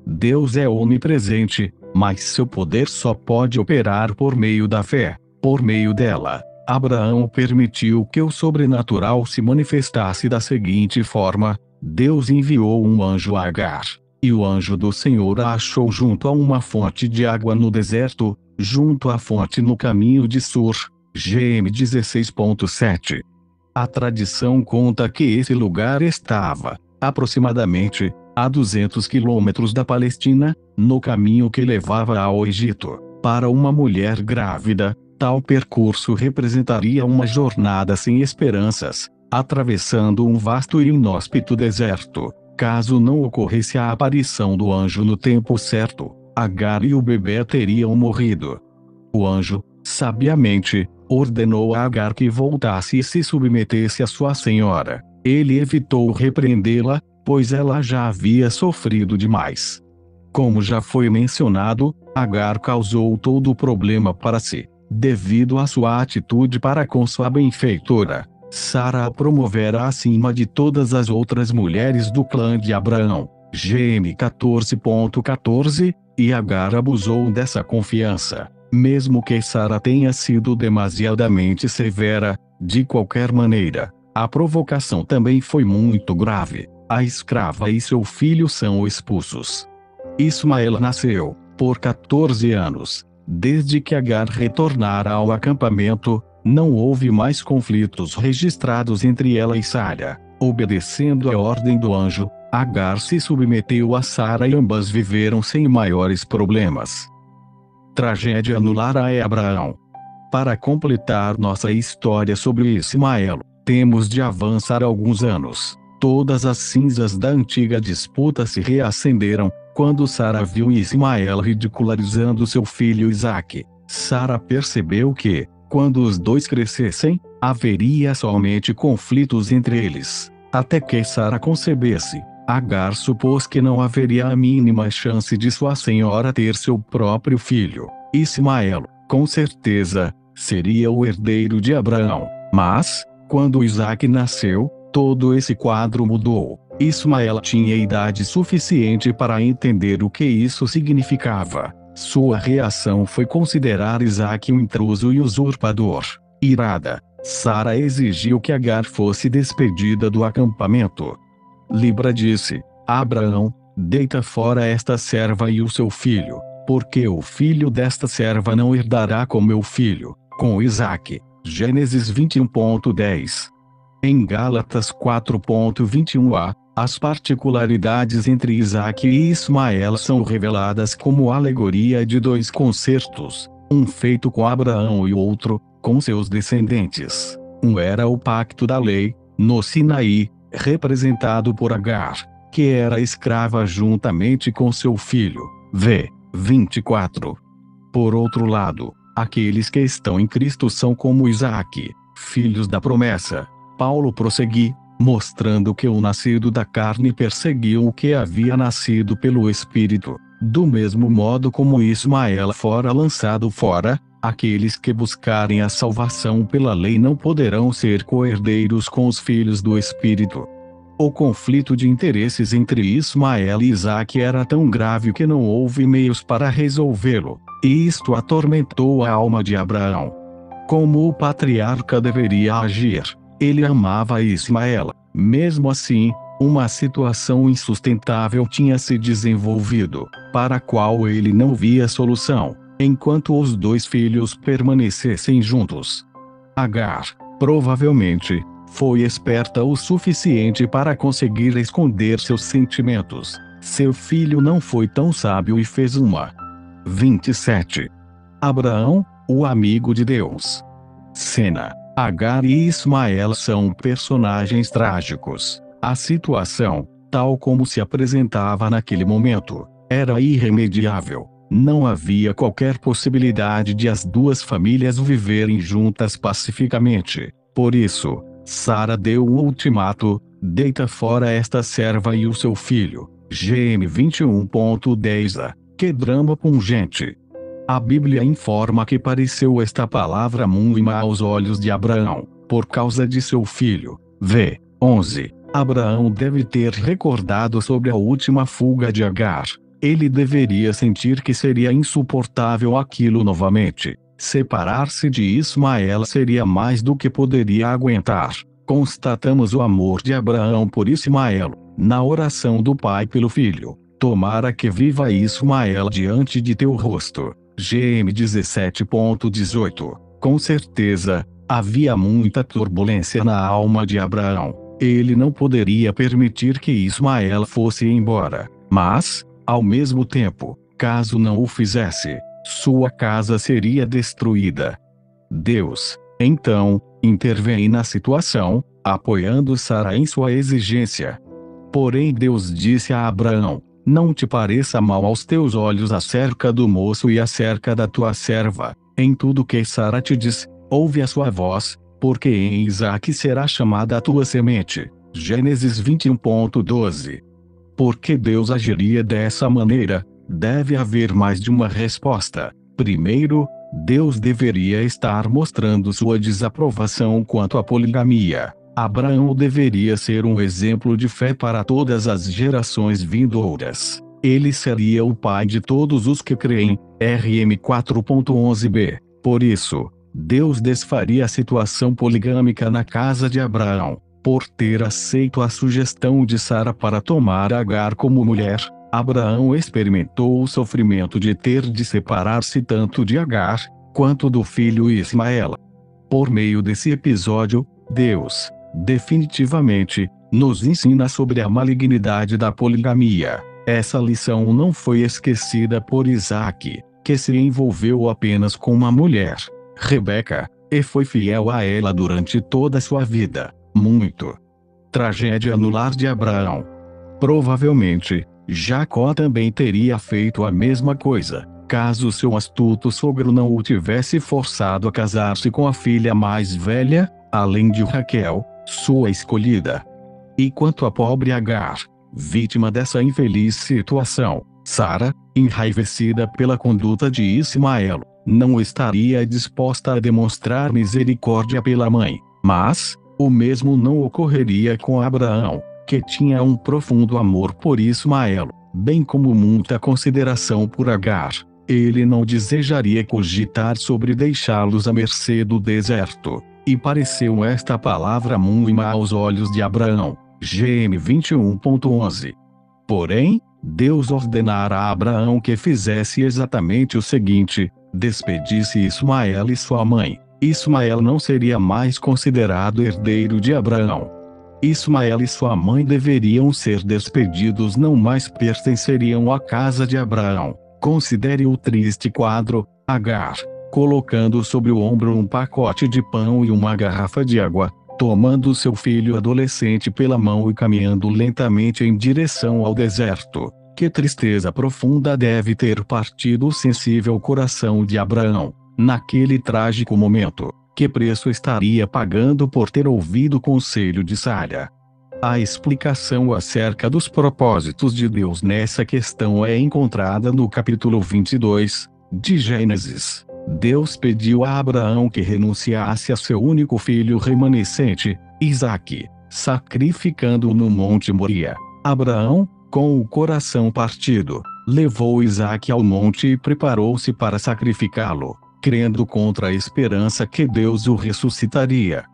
Deus é onipresente, mas seu poder só pode operar por meio da fé. Por meio dela, Abraão permitiu que o sobrenatural se manifestasse da seguinte forma: Deus enviou um anjo a Agar, e o anjo do Senhor a achou junto a uma fonte de água no deserto, junto à fonte no caminho de Sur. GM 16.7. A tradição conta que esse lugar estava, aproximadamente, a 200 quilômetros da Palestina, no caminho que levava ao Egito. Para uma mulher grávida, tal percurso representaria uma jornada sem esperanças, atravessando um vasto e inóspito deserto. Caso não ocorresse a aparição do anjo no tempo certo, Agar e o bebê teriam morrido. O anjo, sabiamente, ordenou a Agar que voltasse e se submetesse à sua senhora. Ele evitou repreendê-la, pois ela já havia sofrido demais. Como já foi mencionado, Agar causou todo o problema para si, devido à sua atitude para com sua benfeitora. Sara a promovera acima de todas as outras mulheres do clã de Abraão. GM 14.14, e Agar abusou dessa confiança. Mesmo que Sara tenha sido demasiadamente severa, de qualquer maneira, a provocação também foi muito grave. A escrava e seu filho são expulsos. Ismael nasceu, por 14 anos. Desde que Agar retornara ao acampamento, não houve mais conflitos registrados entre ela e Sara. Obedecendo a ordem do anjo, Agar se submeteu a Sara e ambas viveram sem maiores problemas. Tragédia no lar a Abraão. Para completar nossa história sobre Ismael, temos de avançar alguns anos. Todas as cinzas da antiga disputa se reacenderam, quando Sara viu Ismael ridicularizando seu filho Isaque. Sara percebeu que, quando os dois crescessem, haveria somente conflitos entre eles. Até que Sara concebesse, Agar supôs que não haveria a mínima chance de sua senhora ter seu próprio filho, Ismael. Com certeza, seria o herdeiro de Abraão. Mas, quando Isaque nasceu, todo esse quadro mudou. Ismael tinha idade suficiente para entender o que isso significava. Sua reação foi considerar Isaque um intruso e usurpador. Irada, Sara exigiu que Agar fosse despedida do acampamento. Libra disse: Abraão, deita fora esta serva e o seu filho, porque o filho desta serva não herdará com meu filho, com Isaque. Gênesis 21.10. Em Gálatas 4.21a, as particularidades entre Isaque e Ismael são reveladas como alegoria de dois concertos, um feito com Abraão e outro, com seus descendentes. Um era o pacto da lei, no Sinaí, representado por Agar, que era escrava juntamente com seu filho. V. 24. Por outro lado, aqueles que estão em Cristo são como Isaque, filhos da promessa. Paulo prossegue, mostrando que o nascido da carne perseguiu o que havia nascido pelo Espírito. Do mesmo modo como Ismael fora lançado fora, aqueles que buscarem a salvação pela lei não poderão ser co-herdeiros com os filhos do Espírito. O conflito de interesses entre Ismael e Isaque era tão grave que não houve meios para resolvê-lo, e isto atormentou a alma de Abraão. Como o patriarca deveria agir? Ele amava Ismael. Mesmo assim, uma situação insustentável tinha se desenvolvido, para a qual ele não via solução, enquanto os dois filhos permanecessem juntos. Agar, provavelmente, foi esperta o suficiente para conseguir esconder seus sentimentos. Seu filho não foi tão sábio e fez uma. 27. Abraão, o amigo de Deus. Cena: Agar e Ismael são personagens trágicos. A situação, tal como se apresentava naquele momento, era irremediável. Não havia qualquer possibilidade de as duas famílias viverem juntas pacificamente. Por isso, Sara deu um ultimato: deita fora esta serva e o seu filho. GM 21.10. Que drama pungente! A Bíblia informa que pareceu esta palavra muito má aos olhos de Abraão, por causa de seu filho. V. 11. Abraão deve ter recordado sobre a última fuga de Agar. Ele deveria sentir que seria insuportável aquilo novamente. Separar-se de Ismael seria mais do que poderia aguentar. Constatamos o amor de Abraão por Ismael, na oração do pai pelo filho. Tomara que viva Ismael diante de teu rosto. GM 17.18. Com certeza, havia muita turbulência na alma de Abraão. Ele não poderia permitir que Ismael fosse embora. Mas, ao mesmo tempo, caso não o fizesse, sua casa seria destruída. Deus, então, intervém na situação, apoiando Sara em sua exigência. Porém Deus disse a Abraão: não te pareça mal aos teus olhos acerca do moço e acerca da tua serva. Em tudo que Sara te diz, ouve a sua voz, porque em Isaque será chamada a tua semente. Gênesis 21.12. Por que Deus agiria dessa maneira? Deve haver mais de uma resposta. Primeiro, Deus deveria estar mostrando sua desaprovação quanto à poligamia. Abraão deveria ser um exemplo de fé para todas as gerações vindouras. Ele seria o pai de todos os que creem. RM 4.11b. Por isso, Deus desfaria a situação poligâmica na casa de Abraão. Por ter aceito a sugestão de Sara para tomar Agar como mulher, Abraão experimentou o sofrimento de ter de separar-se tanto de Agar, quanto do filho Ismael. Por meio desse episódio, Deus, definitivamente, nos ensina sobre a malignidade da poligamia. Essa lição não foi esquecida por Isaque, que se envolveu apenas com uma mulher, Rebeca, e foi fiel a ela durante toda sua vida. Muito. Tragédia no lar de Abraão. Provavelmente, Jacó também teria feito a mesma coisa, caso seu astuto sogro não o tivesse forçado a casar-se com a filha mais velha, além de Raquel, sua escolhida. E quanto à pobre Agar, vítima dessa infeliz situação, Sara, enraivecida pela conduta de Ismael, não estaria disposta a demonstrar misericórdia pela mãe. Mas, o mesmo não ocorreria com Abraão, que tinha um profundo amor por Ismael, bem como muita consideração por Agar. Ele não desejaria cogitar sobre deixá-los à mercê do deserto. E pareceu esta palavra muito má aos olhos de Abraão. GM 21.11. Porém, Deus ordenara a Abraão que fizesse exatamente o seguinte: despedisse Ismael e sua mãe. Ismael não seria mais considerado herdeiro de Abraão. Ismael e sua mãe deveriam ser despedidos, não mais pertenceriam à casa de Abraão. Considere o triste quadro: Agar, colocando sobre o ombro um pacote de pão e uma garrafa de água, tomando seu filho adolescente pela mão e caminhando lentamente em direção ao deserto. Que tristeza profunda deve ter partido o sensível coração de Abraão, naquele trágico momento. Que preço estaria pagando por ter ouvido o conselho de Sara? A explicação acerca dos propósitos de Deus nessa questão é encontrada no capítulo 22, de Gênesis. Deus pediu a Abraão que renunciasse a seu único filho remanescente, Isaque. sacrificando-o no Monte Moria. Abraão, com o coração partido, levou Isaque ao monte e preparou-se para sacrificá-lo, crendo contra a esperança que Deus o ressuscitaria.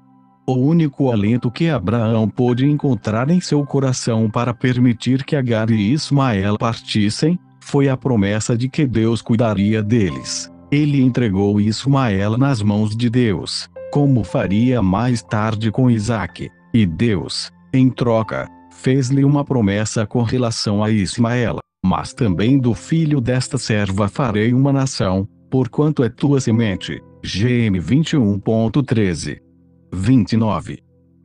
O único alento que Abraão pôde encontrar em seu coração para permitir que Agar e Ismael partissem, foi a promessa de que Deus cuidaria deles. Ele entregou Ismael nas mãos de Deus, como faria mais tarde com Isaque, e Deus, em troca, fez-lhe uma promessa com relação a Ismael: mas também do filho desta serva farei uma nação, porquanto é tua semente. Gm 21.13. 29.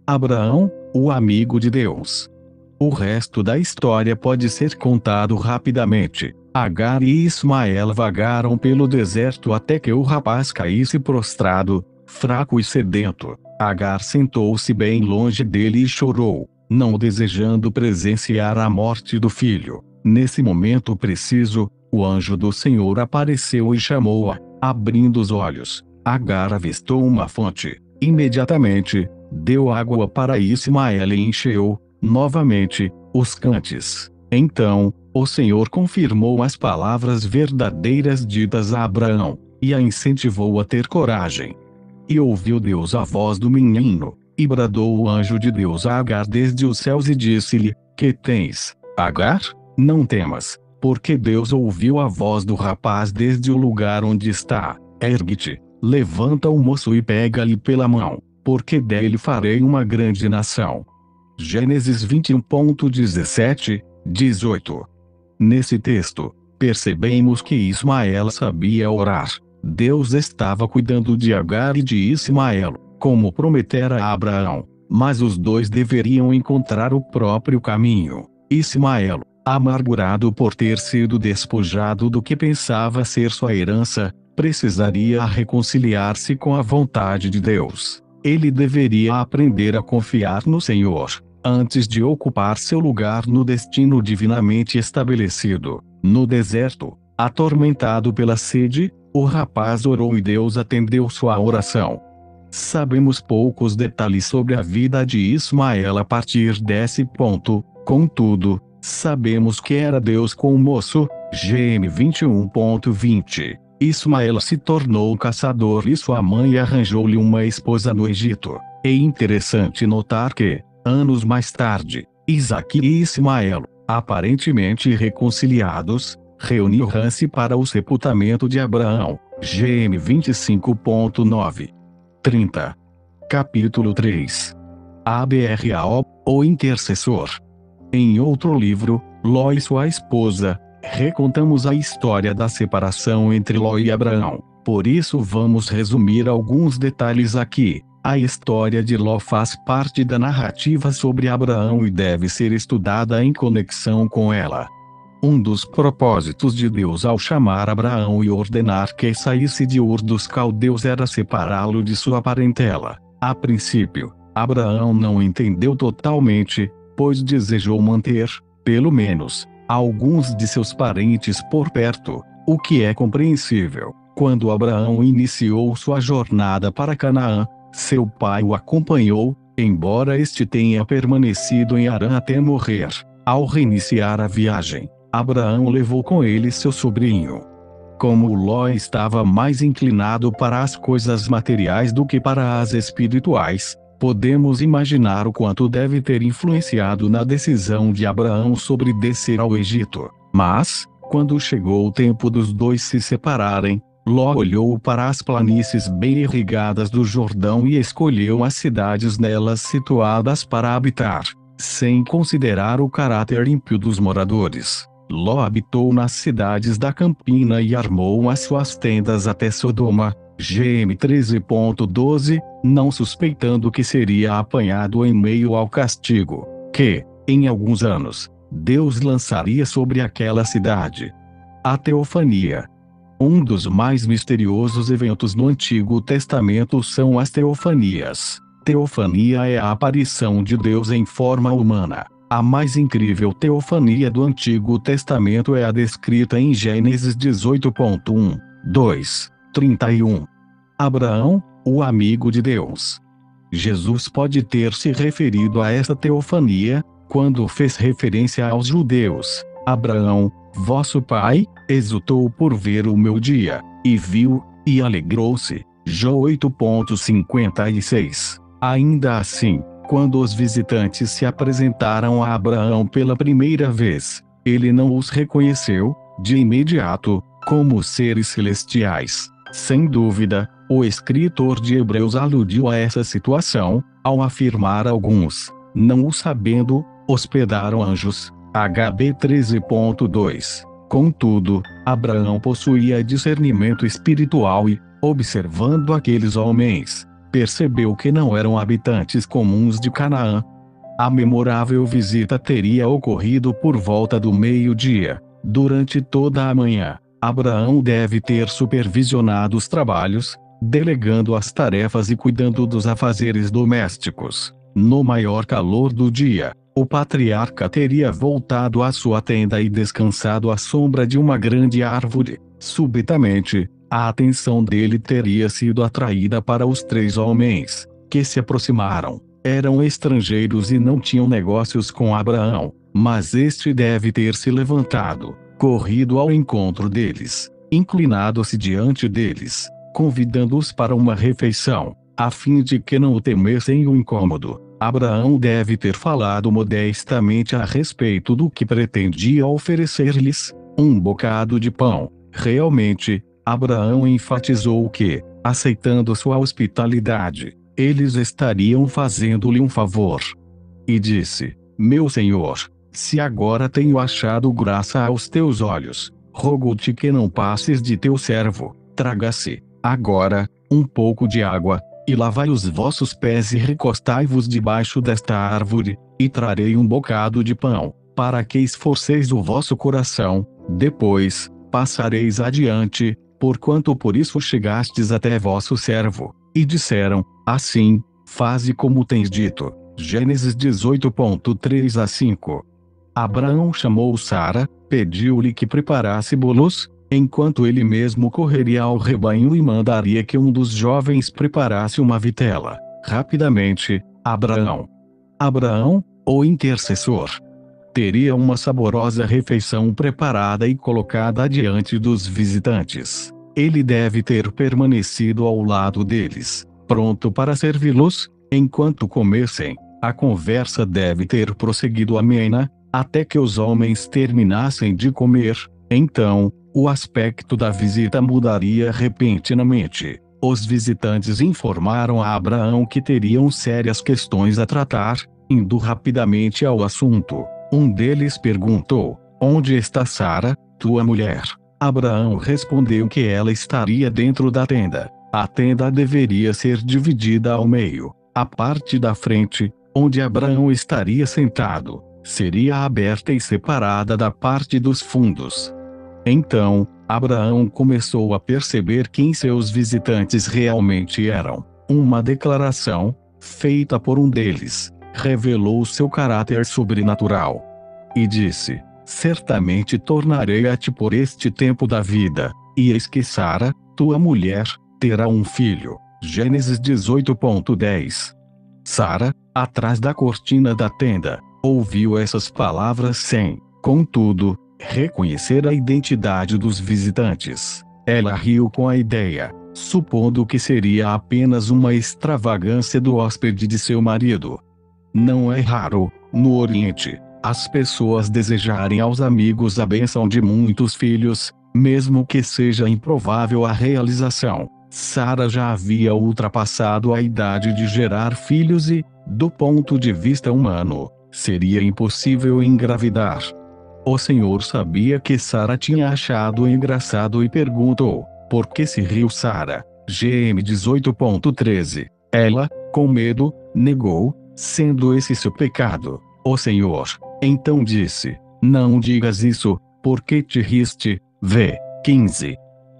Abraão, o amigo de Deus. O resto da história pode ser contado rapidamente. Agar e Ismael vagaram pelo deserto até que o rapaz caísse prostrado, fraco e sedento. Agar sentou-se bem longe dele e chorou, não desejando presenciar a morte do filho. Nesse momento preciso, o anjo do Senhor apareceu e chamou-a. Abrindo os olhos, Agar avistou uma fonte. Imediatamente, deu água para Ismael e encheu, novamente, os cantes. Então, o Senhor confirmou as palavras verdadeiras ditas a Abraão, e a incentivou a ter coragem. E ouviu Deus a voz do menino, e bradou o anjo de Deus a Agar desde os céus e disse-lhe: Que tens, Agar? Não temas, porque Deus ouviu a voz do rapaz desde o lugar onde está. Ergue-te, levanta o moço e pega-lhe pela mão, porque dele farei uma grande nação. Gênesis 21.17, 18. Nesse texto, percebemos que Ismael sabia orar. Deus estava cuidando de Agar e de Ismael, como prometera a Abraão, mas os dois deveriam encontrar o próprio caminho. Ismael, amargurado por ter sido despojado do que pensava ser sua herança, precisaria reconciliar-se com a vontade de Deus. Ele deveria aprender a confiar no Senhor, antes de ocupar seu lugar no destino divinamente estabelecido. No deserto, atormentado pela sede, o rapaz orou e Deus atendeu sua oração. Sabemos poucos detalhes sobre a vida de Ismael a partir desse ponto, contudo, sabemos que era Deus com o moço. Gm 21.20. Ismael se tornou caçador e sua mãe arranjou-lhe uma esposa no Egito. É interessante notar que, anos mais tarde, Isaque e Ismael, aparentemente reconciliados, reuniram-se para o sepultamento de Abraão. Gm 25.9. 30. Capítulo 3. Abrao, o intercessor. Em outro livro, Ló e sua esposa, recontamos a história da separação entre Ló e Abraão. Por isso vamos resumir alguns detalhes aqui. A história de Ló faz parte da narrativa sobre Abraão e deve ser estudada em conexão com ela. Um dos propósitos de Deus ao chamar Abraão e ordenar que saísse de Ur dos Caldeus era separá-lo de sua parentela. A princípio, Abraão não entendeu totalmente, pois desejou manter, pelo menos, alguns de seus parentes por perto, o que é compreensível. Quando Abraão iniciou sua jornada para Canaã, seu pai o acompanhou, embora este tenha permanecido em Harã até morrer. Ao reiniciar a viagem, Abraão levou com ele seu sobrinho. Como Ló estava mais inclinado para as coisas materiais do que para as espirituais, podemos imaginar o quanto deve ter influenciado na decisão de Abraão sobre descer ao Egito. Mas, quando chegou o tempo dos dois se separarem, Ló olhou para as planícies bem irrigadas do Jordão e escolheu as cidades nelas situadas para habitar, sem considerar o caráter ímpio dos moradores. Ló habitou nas cidades da campina e armou as suas tendas até Sodoma. Gm 13.12, não suspeitando que seria apanhado em meio ao castigo, que, em alguns anos, Deus lançaria sobre aquela cidade. A teofania. Um dos mais misteriosos eventos no Antigo Testamento são as teofanias. Teofania é a aparição de Deus em forma humana. A mais incrível teofania do Antigo Testamento é a descrita em Gênesis 18.1, 2, 31. Abraão, o amigo de Deus. Jesus pode ter se referido a esta teofania, quando fez referência aos judeus. Abraão, vosso pai, exultou por ver o meu dia, e viu, e alegrou-se. Jó 8,56. Ainda assim, quando os visitantes se apresentaram a Abraão pela primeira vez, ele não os reconheceu, de imediato, como seres celestiais. Sem dúvida, o escritor de Hebreus aludiu a essa situação, ao afirmar alguns, não o sabendo, hospedaram anjos. HB 13.2. Contudo, Abraão possuía discernimento espiritual e, observando aqueles homens, percebeu que não eram habitantes comuns de Canaã. A memorável visita teria ocorrido por volta do meio-dia. Durante toda a manhã, Abraão deve ter supervisionado os trabalhos, delegando as tarefas e cuidando dos afazeres domésticos. No maior calor do dia, o patriarca teria voltado à sua tenda e descansado à sombra de uma grande árvore. Subitamente, a atenção dele teria sido atraída para os 3 homens, que se aproximaram. Eram estrangeiros e não tinham negócios com Abraão, mas este deve ter se levantado, corrido ao encontro deles, inclinado-se diante deles, convidando-os para uma refeição, a fim de que não o temessem o incômodo. Abraão deve ter falado modestamente a respeito do que pretendia oferecer-lhes, um bocado de pão. Realmente, Abraão enfatizou que, aceitando sua hospitalidade, eles estariam fazendo-lhe um favor. E disse: meu senhor, se agora tenho achado graça aos teus olhos, rogo-te que não passes de teu servo. Traga-se, agora, um pouco de água, e lavai os vossos pés e recostai-vos debaixo desta árvore, e trarei um bocado de pão, para que esforceis o vosso coração. Depois, passareis adiante, porquanto por isso chegastes até vosso servo. E disseram: assim, faze como tens dito. Gênesis 18.3-5. Abraão chamou Sara, pediu-lhe que preparasse bolos, enquanto ele mesmo correria ao rebanho e mandaria que um dos jovens preparasse uma vitela. Rapidamente, Abraão, o intercessor, teria uma saborosa refeição preparada e colocada diante dos visitantes. Ele deve ter permanecido ao lado deles, pronto para servi-los. Enquanto comessem, a conversa deve ter prosseguido amena, até que os homens terminassem de comer. Então, o aspecto da visita mudaria repentinamente. Os visitantes informaram a Abraão que teriam sérias questões a tratar. Indo rapidamente ao assunto, um deles perguntou: onde está Sara, tua mulher? Abraão respondeu que ela estaria dentro da tenda. A tenda deveria ser dividida ao meio. A parte da frente, onde Abraão estaria sentado, seria aberta e separada da parte dos fundos. Então, Abraão começou a perceber quem seus visitantes realmente eram. Uma declaração, feita por um deles, revelou seu caráter sobrenatural. E disse: certamente tornarei a ti por este tempo da vida, e eis que Sara, tua mulher, terá um filho. Gênesis 18.10. Sara, atrás da cortina da tenda, ouviu essas palavras sem, contudo, reconhecer a identidade dos visitantes. Ela riu com a ideia, supondo que seria apenas uma extravagância do hóspede de seu marido. Não é raro, no Oriente, as pessoas desejarem aos amigos a bênção de muitos filhos, mesmo que seja improvável a realização. Sara já havia ultrapassado a idade de gerar filhos e, do ponto de vista humano, seria impossível engravidar. O Senhor sabia que Sara tinha achado engraçado e perguntou: por que se riu Sara? GM 18.13. Ela, com medo, negou, sendo esse seu pecado. O Senhor, então disse: não digas isso, porque te riste. V. 15.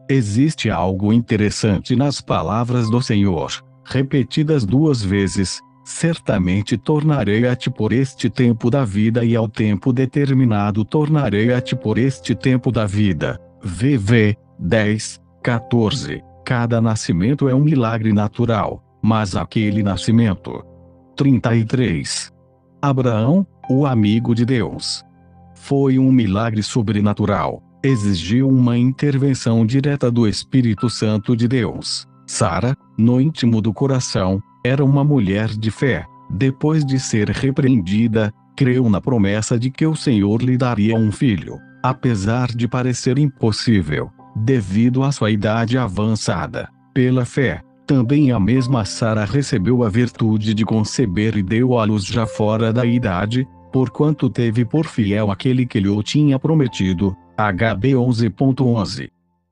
Existe algo interessante nas palavras do Senhor, repetidas 2 vezes: certamente tornarei a ti por este tempo da vida, e ao tempo determinado tornarei a ti por este tempo da vida. VV 10, 14. Cada nascimento é um milagre natural. mas aquele nascimento. 33. Abraão, o amigo de Deus. Foi um milagre sobrenatural. Exigiu uma intervenção direta do Espírito Santo de Deus. Sara, no íntimo do coração, era uma mulher de fé. Depois de ser repreendida, creu na promessa de que o Senhor lhe daria um filho, apesar de parecer impossível, devido à sua idade avançada. Pela fé, também a mesma Sara recebeu a virtude de conceber e deu à luz já fora da idade, porquanto teve por fiel aquele que lhe o tinha prometido. HB 11.11.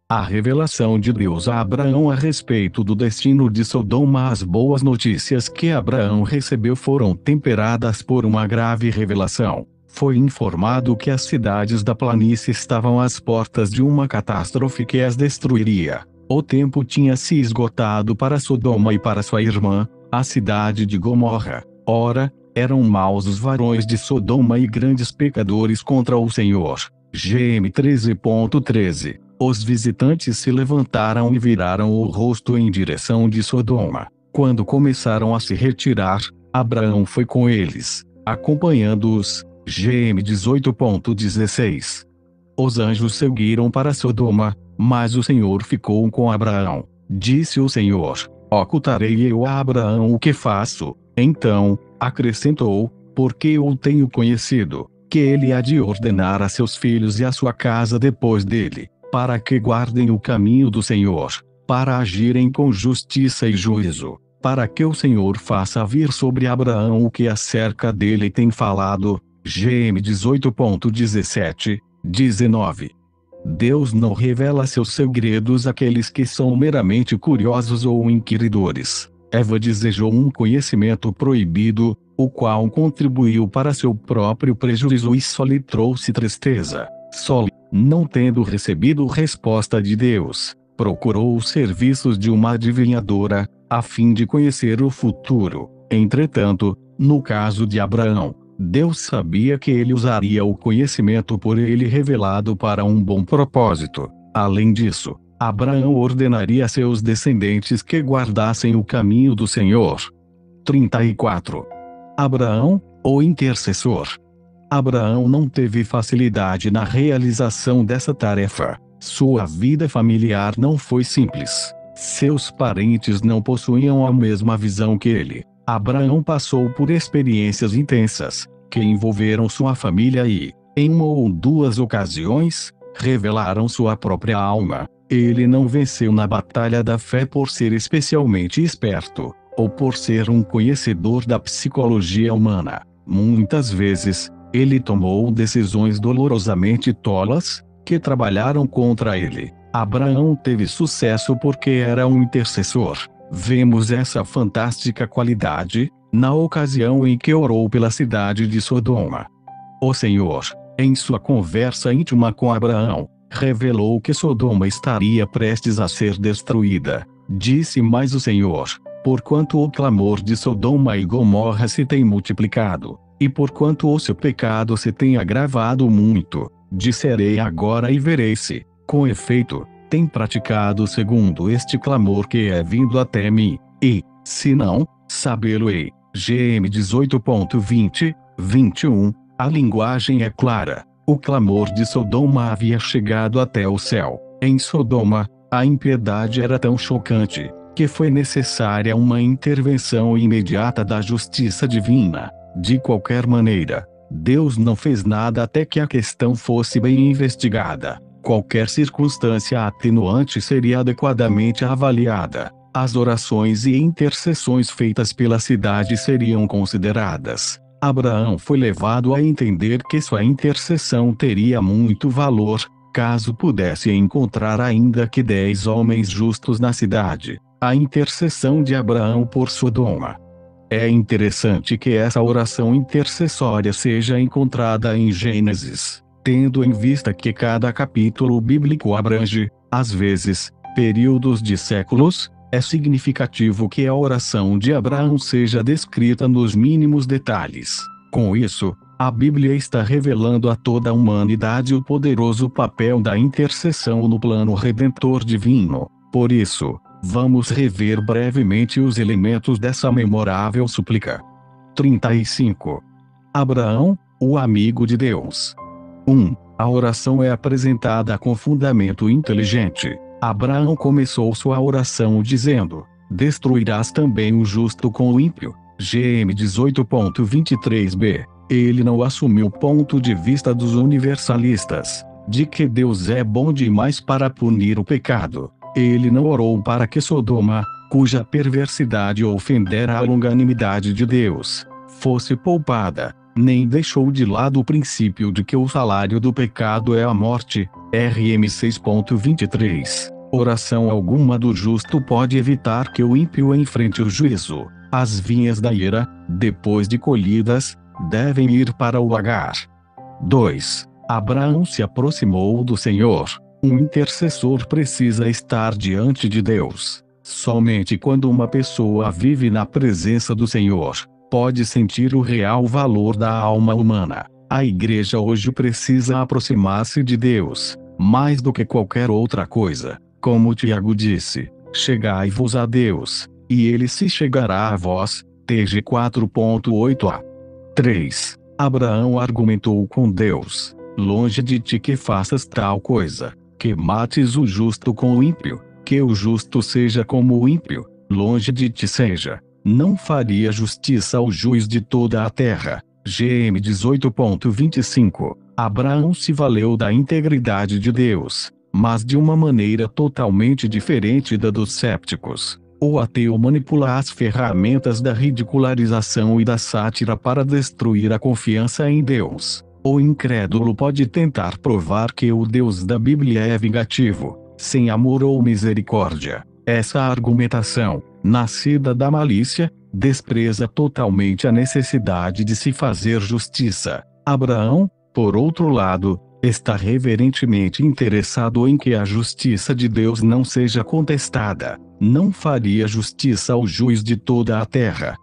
A revelação de Deus a Abraão a respeito do destino de Sodoma. As boas notícias que Abraão recebeu foram temperadas por uma grave revelação. Foi informado que as cidades da planície estavam às portas de uma catástrofe que as destruiria. O tempo tinha se esgotado para Sodoma e para sua irmã, a cidade de Gomorra. Ora, eram maus os varões de Sodoma e grandes pecadores contra o Senhor. GM 13.13. Os visitantes se levantaram e viraram o rosto em direção de Sodoma. Quando começaram a se retirar, Abraão foi com eles, acompanhando-os. GM 18.16. Os anjos seguiram para Sodoma, mas o Senhor ficou com Abraão. Disse o Senhor: ocultarei eu a Abraão o que faço? Então, acrescentou, porque eu o tenho conhecido, que ele há de ordenar a seus filhos e a sua casa depois dele, para que guardem o caminho do Senhor, para agirem com justiça e juízo, para que o Senhor faça vir sobre Abraão o que acerca dele tem falado. GM 18.17, 19. Deus não revela seus segredos àqueles que são meramente curiosos ou inquiridores. Eva desejou um conhecimento proibido, o qual contribuiu para seu próprio prejuízo e só lhe trouxe tristeza. Sol, não tendo recebido resposta de Deus, procurou os serviços de uma adivinhadora, a fim de conhecer o futuro. Entretanto, no caso de Abraão, Deus sabia que ele usaria o conhecimento por ele revelado para um bom propósito. Além disso, Abraão ordenaria a seus descendentes que guardassem o caminho do Senhor. 34. Abraão, o intercessor. Abraão não teve facilidade na realização dessa tarefa. Sua vida familiar não foi simples. Seus parentes não possuíam a mesma visão que ele. Abraão passou por experiências intensas, que envolveram sua família e, em uma ou duas ocasiões, revelaram sua própria alma. Ele não venceu na batalha da fé por ser especialmente esperto, ou por ser um conhecedor da psicologia humana. Muitas vezes, ele tomou decisões dolorosamente tolas, que trabalharam contra ele. Abraão teve sucesso porque era um intercessor. Vemos essa fantástica qualidade, na ocasião em que orou pela cidade de Sodoma. O Senhor, em sua conversa íntima com Abraão, revelou que Sodoma estaria prestes a ser destruída. Disse mais o Senhor: porquanto o clamor de Sodoma e Gomorra se tem multiplicado, e porquanto o seu pecado se tem agravado muito, disserei agora e verei se, com efeito, tem praticado segundo este clamor que é vindo até mim, e, se não, sabê-lo-ei. GM 18.20, 21. A linguagem é clara. O clamor de Sodoma havia chegado até o céu. Em Sodoma, a impiedade era tão chocante, que foi necessária uma intervenção imediata da justiça divina. De qualquer maneira, Deus não fez nada até que a questão fosse bem investigada. Qualquer circunstância atenuante seria adequadamente avaliada. As orações e intercessões feitas pela cidade seriam consideradas. Abraão foi levado a entender que sua intercessão teria muito valor, caso pudesse encontrar ainda que 10 homens justos na cidade. A intercessão de Abraão por Sodoma. É interessante que essa oração intercessória seja encontrada em Gênesis. Tendo em vista que cada capítulo bíblico abrange, às vezes, períodos de séculos, é significativo que a oração de Abraão seja descrita nos mínimos detalhes. Com isso, a Bíblia está revelando a toda a humanidade o poderoso papel da intercessão no plano redentor divino. Por isso, Vamos rever brevemente os elementos dessa memorável súplica. 35. Abraão, o amigo de Deus. 1. A oração é apresentada com fundamento inteligente. Abraão começou sua oração dizendo: destruirás também o justo com o ímpio. GM 18.23b. Ele não assumiu o ponto de vista dos universalistas, de que Deus é bom demais para punir o pecado. Ele não orou para que Sodoma, cuja perversidade ofendera a longanimidade de Deus, fosse poupada, nem deixou de lado o princípio de que o salário do pecado é a morte. RM 6.23. Oração alguma do justo pode evitar que o ímpio enfrente o juízo. As vinhas da ira, depois de colhidas, devem ir para o lagar. 2. Abraão se aproximou do Senhor. Um intercessor precisa estar diante de Deus. Somente quando uma pessoa vive na presença do Senhor, pode sentir o real valor da alma humana. A igreja hoje precisa aproximar-se de Deus, mais do que qualquer outra coisa. Como Tiago disse: chegai-vos a Deus, e ele se chegará a vós. TG 4.8a. 3. Abraão argumentou com Deus: longe de ti que faças tal coisa, que mates o justo com o ímpio, que o justo seja como o ímpio, longe de ti seja. Não faria justiça ao juiz de toda a terra. GM 18.25. Abraão se valeu da integridade de Deus, mas de uma maneira totalmente diferente da dos cépticos. O ateu manipula as ferramentas da ridicularização e da sátira para destruir a confiança em Deus. O incrédulo pode tentar provar que o Deus da Bíblia é vingativo, sem amor ou misericórdia. Essa argumentação, nascida da malícia, despreza totalmente a necessidade de se fazer justiça. Abraão, por outro lado, está reverentemente interessado em que a justiça de Deus não seja contestada. Não faria justiça ao juiz de toda a terra.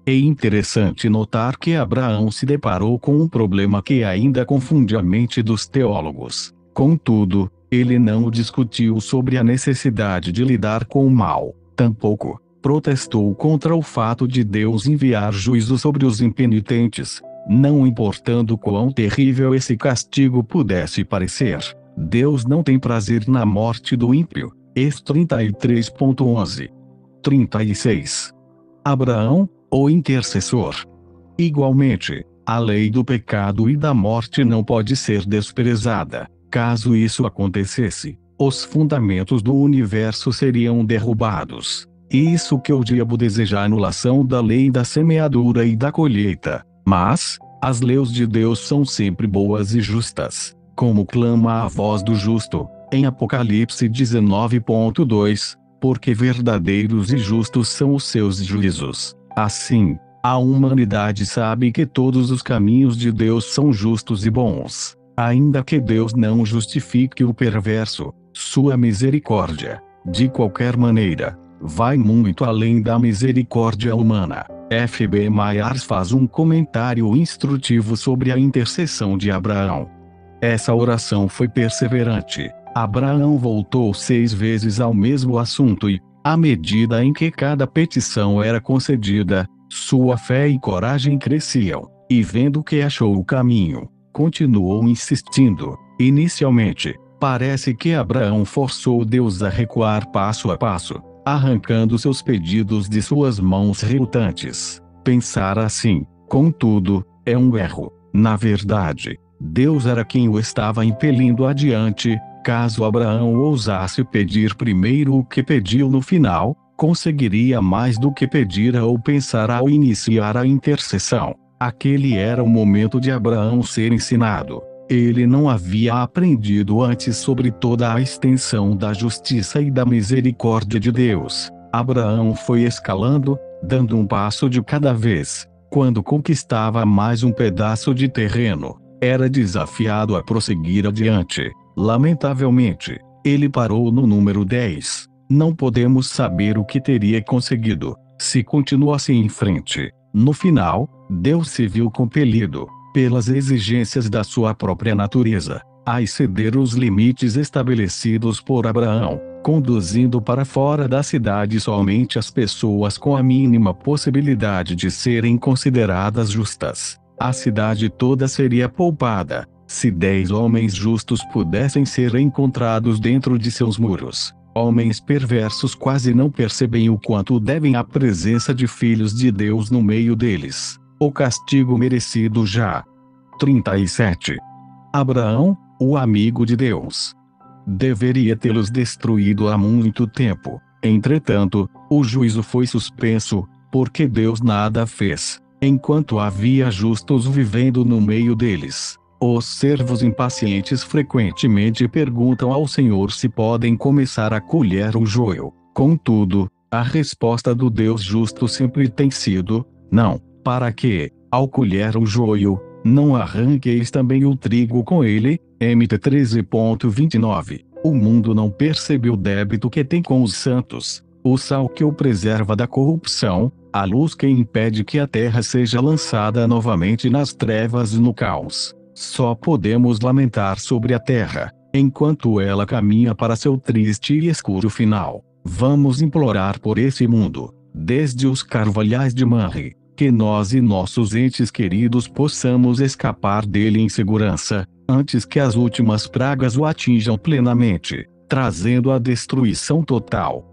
É interessante notar que Abraão se deparou com um problema que ainda confunde a mente dos teólogos. Contudo, ele não discutiu sobre a necessidade de lidar com o mal. Tampouco protestou contra o fato de Deus enviar juízo sobre os impenitentes, não importando quão terrível esse castigo pudesse parecer. Deus não tem prazer na morte do ímpio. Ex 33.11. 36. Abraão, o intercessor. Igualmente, a lei do pecado e da morte não pode ser desprezada. Caso isso acontecesse, os fundamentos do universo seriam derrubados. Isso que o diabo deseja: a anulação da lei da semeadura e da colheita. Mas, as leis de Deus são sempre boas e justas, como clama a voz do justo, em Apocalipse 19.2, porque verdadeiros e justos são os seus juízos. Assim, a humanidade sabe que todos os caminhos de Deus são justos e bons. Ainda que Deus não justifique o perverso, sua misericórdia, de qualquer maneira, vai muito além da misericórdia humana. F.B. Myers faz um comentário instrutivo sobre a intercessão de Abraão. Essa oração foi perseverante. Abraão voltou 6 vezes ao mesmo assunto e, à medida em que cada petição era concedida, sua fé e coragem cresciam. E vendo que achou o caminho, continuou insistindo. Inicialmente, parece que Abraão forçou Deus a recuar passo a passo, arrancando seus pedidos de suas mãos relutantes. Pensar assim, contudo, é um erro. Na verdade, Deus era quem o estava impelindo adiante. Caso Abraão ousasse pedir primeiro o que pediu no final, conseguiria mais do que pedira ou pensara ao iniciar a intercessão. Aquele era o momento de Abraão ser ensinado. Ele não havia aprendido antes sobre toda a extensão da justiça e da misericórdia de Deus. Abraão foi escalando, dando um passo de cada vez. Quando conquistava mais um pedaço de terreno, era desafiado a prosseguir adiante. Lamentavelmente, ele parou no número 10. Não podemos saber o que teria conseguido, se continuasse em frente. No final, Deus se viu compelido, pelas exigências da sua própria natureza, a exceder os limites estabelecidos por Abraão. conduzindo para fora da cidade somente as pessoas com a mínima possibilidade de serem consideradas justas. A cidade toda seria poupada, se 10 homens justos pudessem ser encontrados dentro de seus muros. Homens perversos quase não percebem o quanto devem à presença de filhos de Deus no meio deles. O castigo merecido já. 37. Abraão, o amigo de Deus, deveria tê-los destruído há muito tempo. Entretanto, o juízo foi suspenso, porque Deus nada fez, enquanto havia justos vivendo no meio deles. Os servos impacientes frequentemente perguntam ao Senhor se podem começar a colher o joio. Contudo, a resposta do Deus justo sempre tem sido: não, para que, ao colher o joio, não arranqueis também o trigo com ele. MT 13.29. O mundo não percebe o débito que tem com os santos, o sal que o preserva da corrupção, a luz que impede que a terra seja lançada novamente nas trevas e no caos. Só podemos lamentar sobre a terra, enquanto ela caminha para seu triste e escuro final. Vamos implorar por esse mundo, desde os carvalhais de Manre, que nós e nossos entes queridos possamos escapar dele em segurança, antes que as últimas pragas o atinjam plenamente, trazendo a destruição total.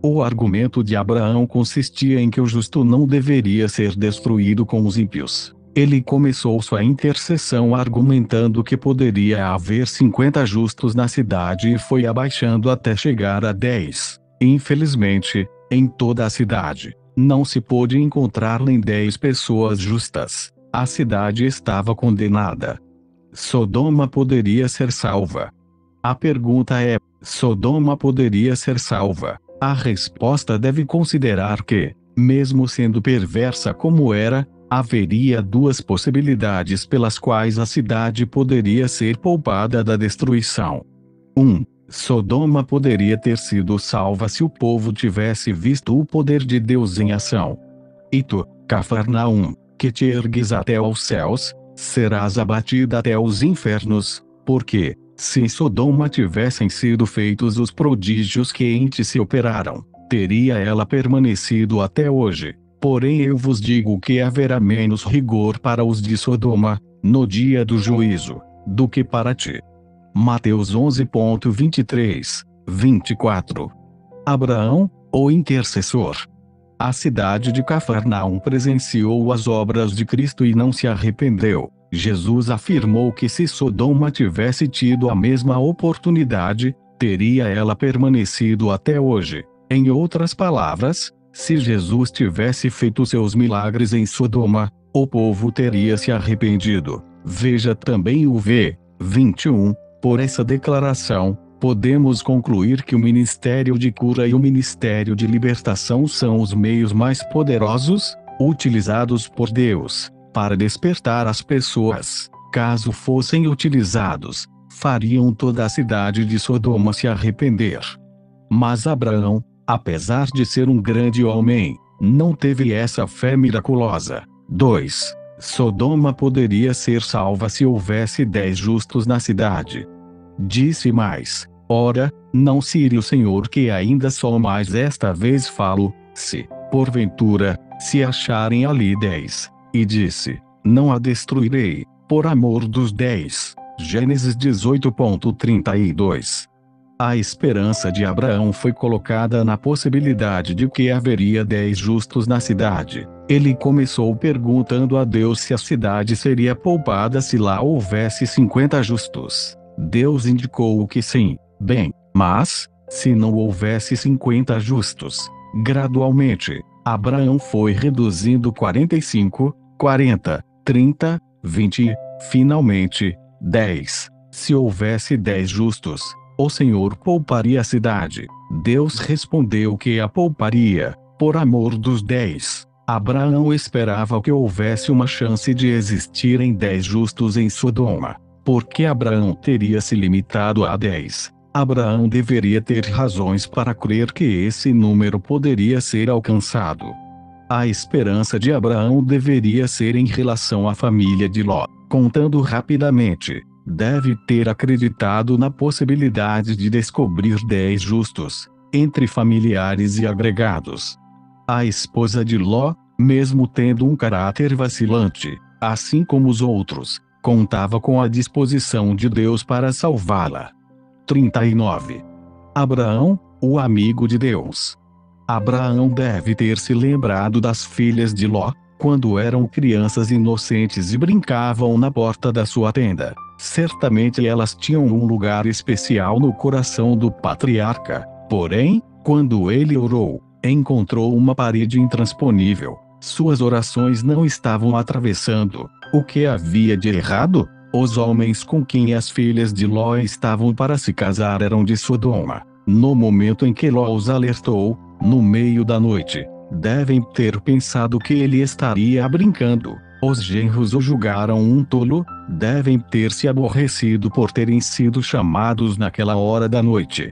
O argumento de Abraão consistia em que o justo não deveria ser destruído com os ímpios. Ele começou sua intercessão argumentando que poderia haver 50 justos na cidade e foi abaixando até chegar a 10. Infelizmente, em toda a cidade, não se pôde encontrar nem 10 pessoas justas. A cidade estava condenada. Sodoma poderia ser salva? A pergunta é: Sodoma poderia ser salva? A resposta deve considerar que, mesmo sendo perversa como era, haveria duas possibilidades pelas quais a cidade poderia ser poupada da destruição. 1. Sodoma poderia ter sido salva se o povo tivesse visto o poder de Deus em ação. E tu, Cafarnaum, que te ergues até aos céus, serás abatida até os infernos, porque, se em Sodoma tivessem sido feitos os prodígios que em ti se operaram, teria ela permanecido até hoje. Porém eu vos digo que haverá menos rigor para os de Sodoma, no dia do juízo, do que para ti. Mateus 11.23, 24. Abraão, o intercessor. A cidade de Cafarnaum presenciou as obras de Cristo e não se arrependeu. Jesus afirmou que se Sodoma tivesse tido a mesma oportunidade, teria ela permanecido até hoje. Em outras palavras, se Jesus tivesse feito seus milagres em Sodoma, o povo teria se arrependido. Veja também o v. 21. Por essa declaração, podemos concluir que o ministério de cura e o ministério de libertação são os meios mais poderosos, utilizados por Deus, para despertar as pessoas. Caso fossem utilizados, fariam toda a cidade de Sodoma se arrepender. Mas Abraão, apesar de ser um grande homem, não teve essa fé miraculosa. 2. Sodoma poderia ser salva se houvesse 10 justos na cidade. Disse mais: ora, não se ire o Senhor que ainda só mais esta vez falo, se, porventura, se acharem ali 10. E disse: não a destruirei, por amor dos 10. Gênesis 18.32. A esperança de Abraão foi colocada na possibilidade de que haveria 10 justos na cidade. Ele começou perguntando a Deus se a cidade seria poupada se lá houvesse 50 justos. Deus indicou que sim. Bem, mas, se não houvesse 50 justos, gradualmente, Abraão foi reduzindo 45, 40, 30, 20 e, finalmente, 10. Se houvesse 10 justos, o Senhor pouparia a cidade. Deus respondeu que a pouparia, por amor dos 10. Abraão esperava que houvesse uma chance de existirem 10 justos em Sodoma. Porque Abraão teria se limitado a 10. Abraão deveria ter razões para crer que esse número poderia ser alcançado. A esperança de Abraão deveria ser em relação à família de Ló. Contando rapidamente, deve ter acreditado na possibilidade de descobrir 10 justos, entre familiares e agregados. A esposa de Ló, mesmo tendo um caráter vacilante, assim como os outros, contava com a disposição de Deus para salvá-la. 39. Abraão, o amigo de Deus. Abraão deve ter se lembrado das filhas de Ló, quando eram crianças inocentes e brincavam na porta da sua tenda. Certamente elas tinham um lugar especial no coração do patriarca. Porém, quando ele orou, encontrou uma parede intransponível. Suas orações não estavam atravessando. O que havia de errado? Os homens com quem as filhas de Ló estavam para se casar eram de Sodoma. No momento em que Ló os alertou, no meio da noite, devem ter pensado que ele estaria brincando. Os genros o julgaram um tolo, devem ter se aborrecido por terem sido chamados naquela hora da noite.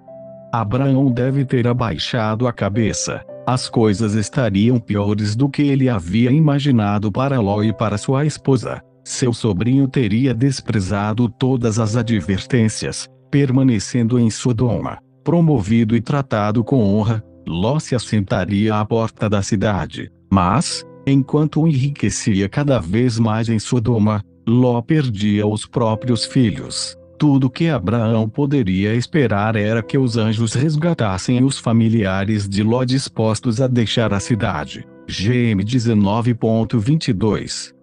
Abraão deve ter abaixado a cabeça. As coisas estariam piores do que ele havia imaginado para Ló e para sua esposa. Seu sobrinho teria desprezado todas as advertências, permanecendo em Sodoma. Promovido e tratado com honra, Ló se assentaria à porta da cidade. Mas, enquanto enriquecia cada vez mais em Sodoma, Ló perdia os próprios filhos. Tudo que Abraão poderia esperar era que os anjos resgatassem os familiares de Ló dispostos a deixar a cidade. GM 19.22.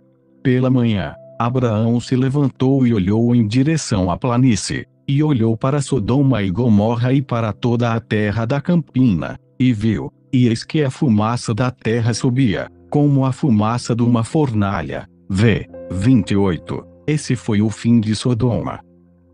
Pela manhã, Abraão se levantou e olhou em direção à planície, e olhou para Sodoma e Gomorra e para toda a terra da campina, e viu, e eis que a fumaça da terra subia, como a fumaça de uma fornalha. V. 28. Esse foi o fim de Sodoma.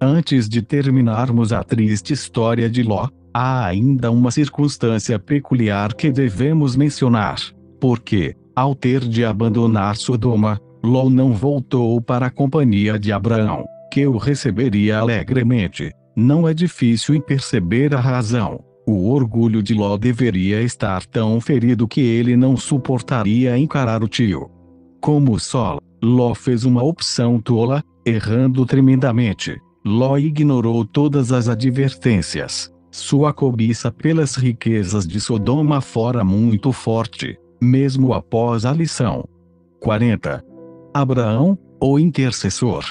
Antes de terminarmos a triste história de Ló, há ainda uma circunstância peculiar que devemos mencionar. Porque, ao ter de abandonar Sodoma, Ló não voltou para a companhia de Abraão, que o receberia alegremente. Não é difícil perceber a razão. O orgulho de Ló deveria estar tão ferido que ele não suportaria encarar o tio. Como só, Ló fez uma opção tola, errando tremendamente. Ló ignorou todas as advertências. Sua cobiça pelas riquezas de Sodoma fora muito forte, mesmo após a lição. 40. Abraão, o intercessor.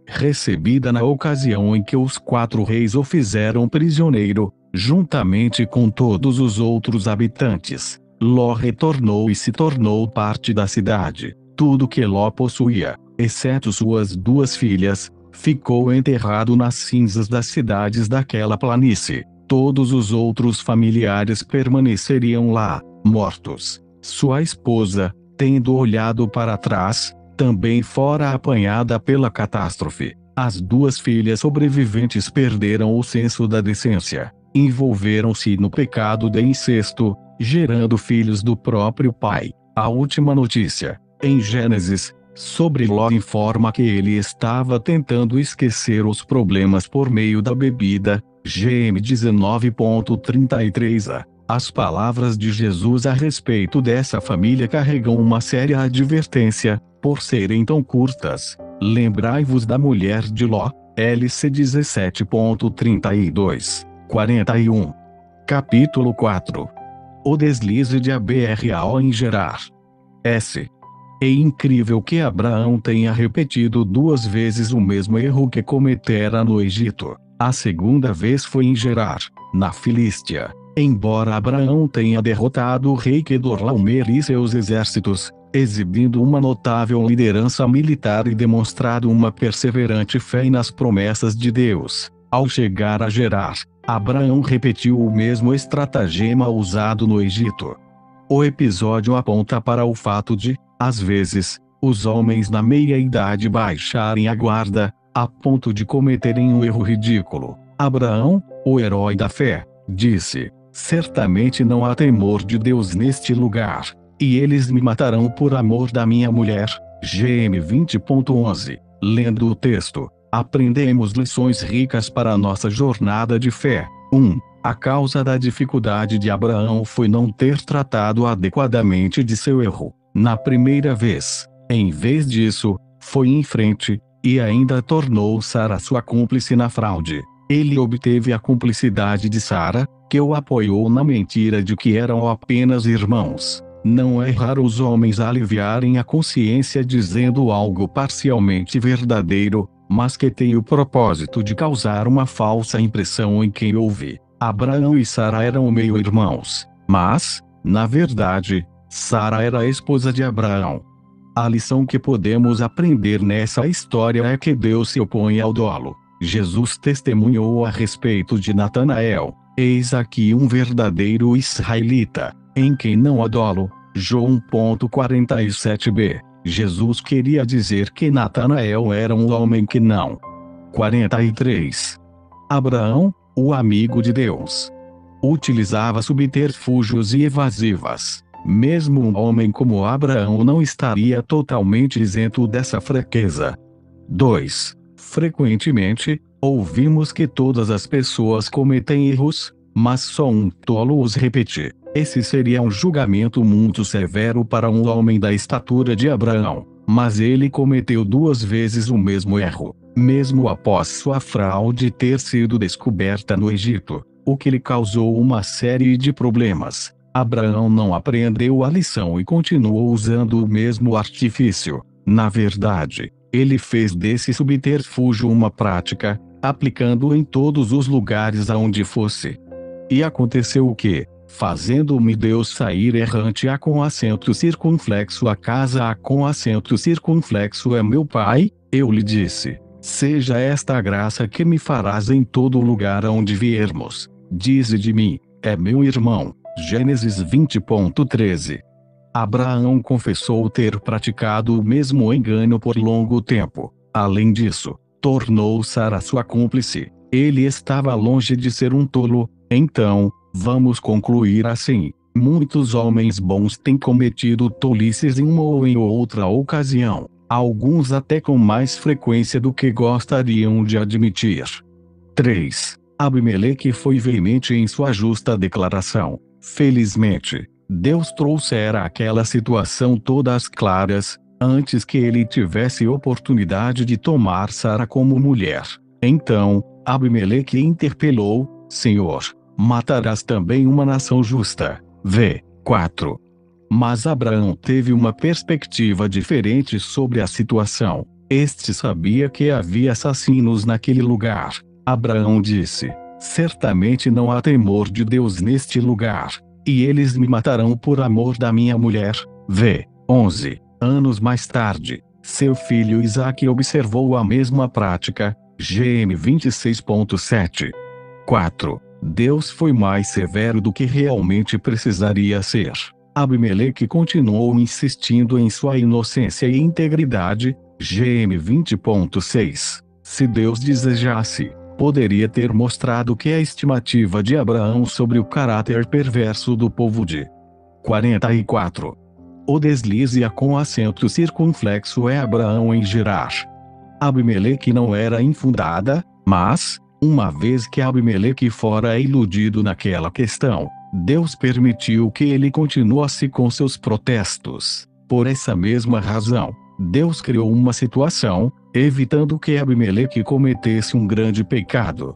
Recebida na ocasião em que os 4 reis o fizeram prisioneiro, juntamente com todos os outros habitantes, Ló retornou e se tornou parte da cidade. Tudo que Ló possuía, exceto suas 2 filhas, ficou enterrado nas cinzas das cidades daquela planície. Todos os outros familiares permaneceriam lá, mortos. Sua esposa, tendo olhado para trás, também fora apanhada pela catástrofe. As 2 filhas sobreviventes perderam o senso da decência. Envolveram-se no pecado de incesto, gerando filhos do próprio pai. A última notícia, em Gênesis, sobre Ló informa que ele estava tentando esquecer os problemas por meio da bebida. GM 19.33a. As palavras de Jesus a respeito dessa família carregam uma séria advertência, por serem tão curtas. Lembrai-vos da mulher de Ló. LC 17.32. 41. Capítulo 4. O deslize de Abraão em Gerar. S. É incrível que Abraão tenha repetido 2 vezes o mesmo erro que cometera no Egito. A segunda vez foi em Gerar, na Filístia. Embora Abraão tenha derrotado o rei Quedorlaomer e seus exércitos, exibindo uma notável liderança militar e demonstrado uma perseverante fé nas promessas de Deus, ao chegar a Gerar, Abraão repetiu o mesmo estratagema usado no Egito. O episódio aponta para o fato de, às vezes, os homens na meia-idade baixarem a guarda, a ponto de cometerem um erro ridículo. Abraão, o herói da fé, disse: certamente não há temor de Deus neste lugar, e eles me matarão por amor da minha mulher. GM 20.11. Lendo o texto, aprendemos lições ricas para a nossa jornada de fé. 1. A causa da dificuldade de Abraão foi não ter tratado adequadamente de seu erro na primeira vez. Em vez disso, foi em frente, e ainda tornou Sara sua cúmplice na fraude. Ele obteve a cumplicidade de Sara, que o apoiou na mentira de que eram apenas irmãos. Não é raro os homens aliviarem a consciência dizendo algo parcialmente verdadeiro, mas que tem o propósito de causar uma falsa impressão em quem ouve. Abraão e Sara eram meio-irmãos, mas, na verdade, Sara era a esposa de Abraão. A lição que podemos aprender nessa história é que Deus se opõe ao dolo. Jesus testemunhou a respeito de Natanael: eis aqui um verdadeiro israelita, em quem não há dolo. João 1:47b. Jesus queria dizer que Natanael era um homem que não. 43. Abraão, o amigo de Deus, utilizava subterfúgios e evasivas. Mesmo um homem como Abraão não estaria totalmente isento dessa fraqueza. 2. Frequentemente, ouvimos que todas as pessoas cometem erros, mas só um tolo os repete. Esse seria um julgamento muito severo para um homem da estatura de Abraão. Mas ele cometeu 2 vezes o mesmo erro, mesmo após sua fraude ter sido descoberta no Egito, o que lhe causou uma série de problemas. Abraão não aprendeu a lição e continuou usando o mesmo artifício. Na verdade, ele fez desse subterfúgio uma prática, aplicando-o em todos os lugares aonde fosse. E aconteceu o que? Fazendo-me Deus sair errante A com acento circunflexo a casa A com acento circunflexo é meu Pai, eu lhe disse: seja esta a graça que me farás em todo lugar aonde viermos. Dize de mim: é meu irmão. Gênesis 20:13. Abraão confessou ter praticado o mesmo engano por longo tempo. Além disso, tornou Sara sua cúmplice. Ele estava longe de ser um tolo. Então, vamos concluir assim: muitos homens bons têm cometido tolices em uma ou em outra ocasião, alguns até com mais frequência do que gostariam de admitir. 3. Abimeleque foi veemente em sua justa declaração. Felizmente, Deus trouxera aquela situação toda às claras, antes que ele tivesse oportunidade de tomar Sara como mulher. Então, Abimeleque interpelou: Senhor, matarás também uma nação justa? v. 4. Mas Abraão teve uma perspectiva diferente sobre a situação. Este sabia que havia assassinos naquele lugar. Abraão disse: certamente não há temor de Deus neste lugar, e eles me matarão por amor da minha mulher. v. 11. Anos mais tarde, seu filho Isaque observou a mesma prática. GM 26:7. 4. Deus foi mais severo do que realmente precisaria ser. Abimeleque continuou insistindo em sua inocência e integridade. GM 20:6. Se Deus desejasse, poderia ter mostrado que a estimativa de Abraão sobre o caráter perverso do povo de 44. O deslize A com acento circunflexo é Abraão em Gerar. Abimeleque não era infundada, mas, uma vez que Abimeleque fora iludido naquela questão, Deus permitiu que ele continuasse com seus protestos. Por essa mesma razão, Deus criou uma situação, evitando que Abimeleque cometesse um grande pecado.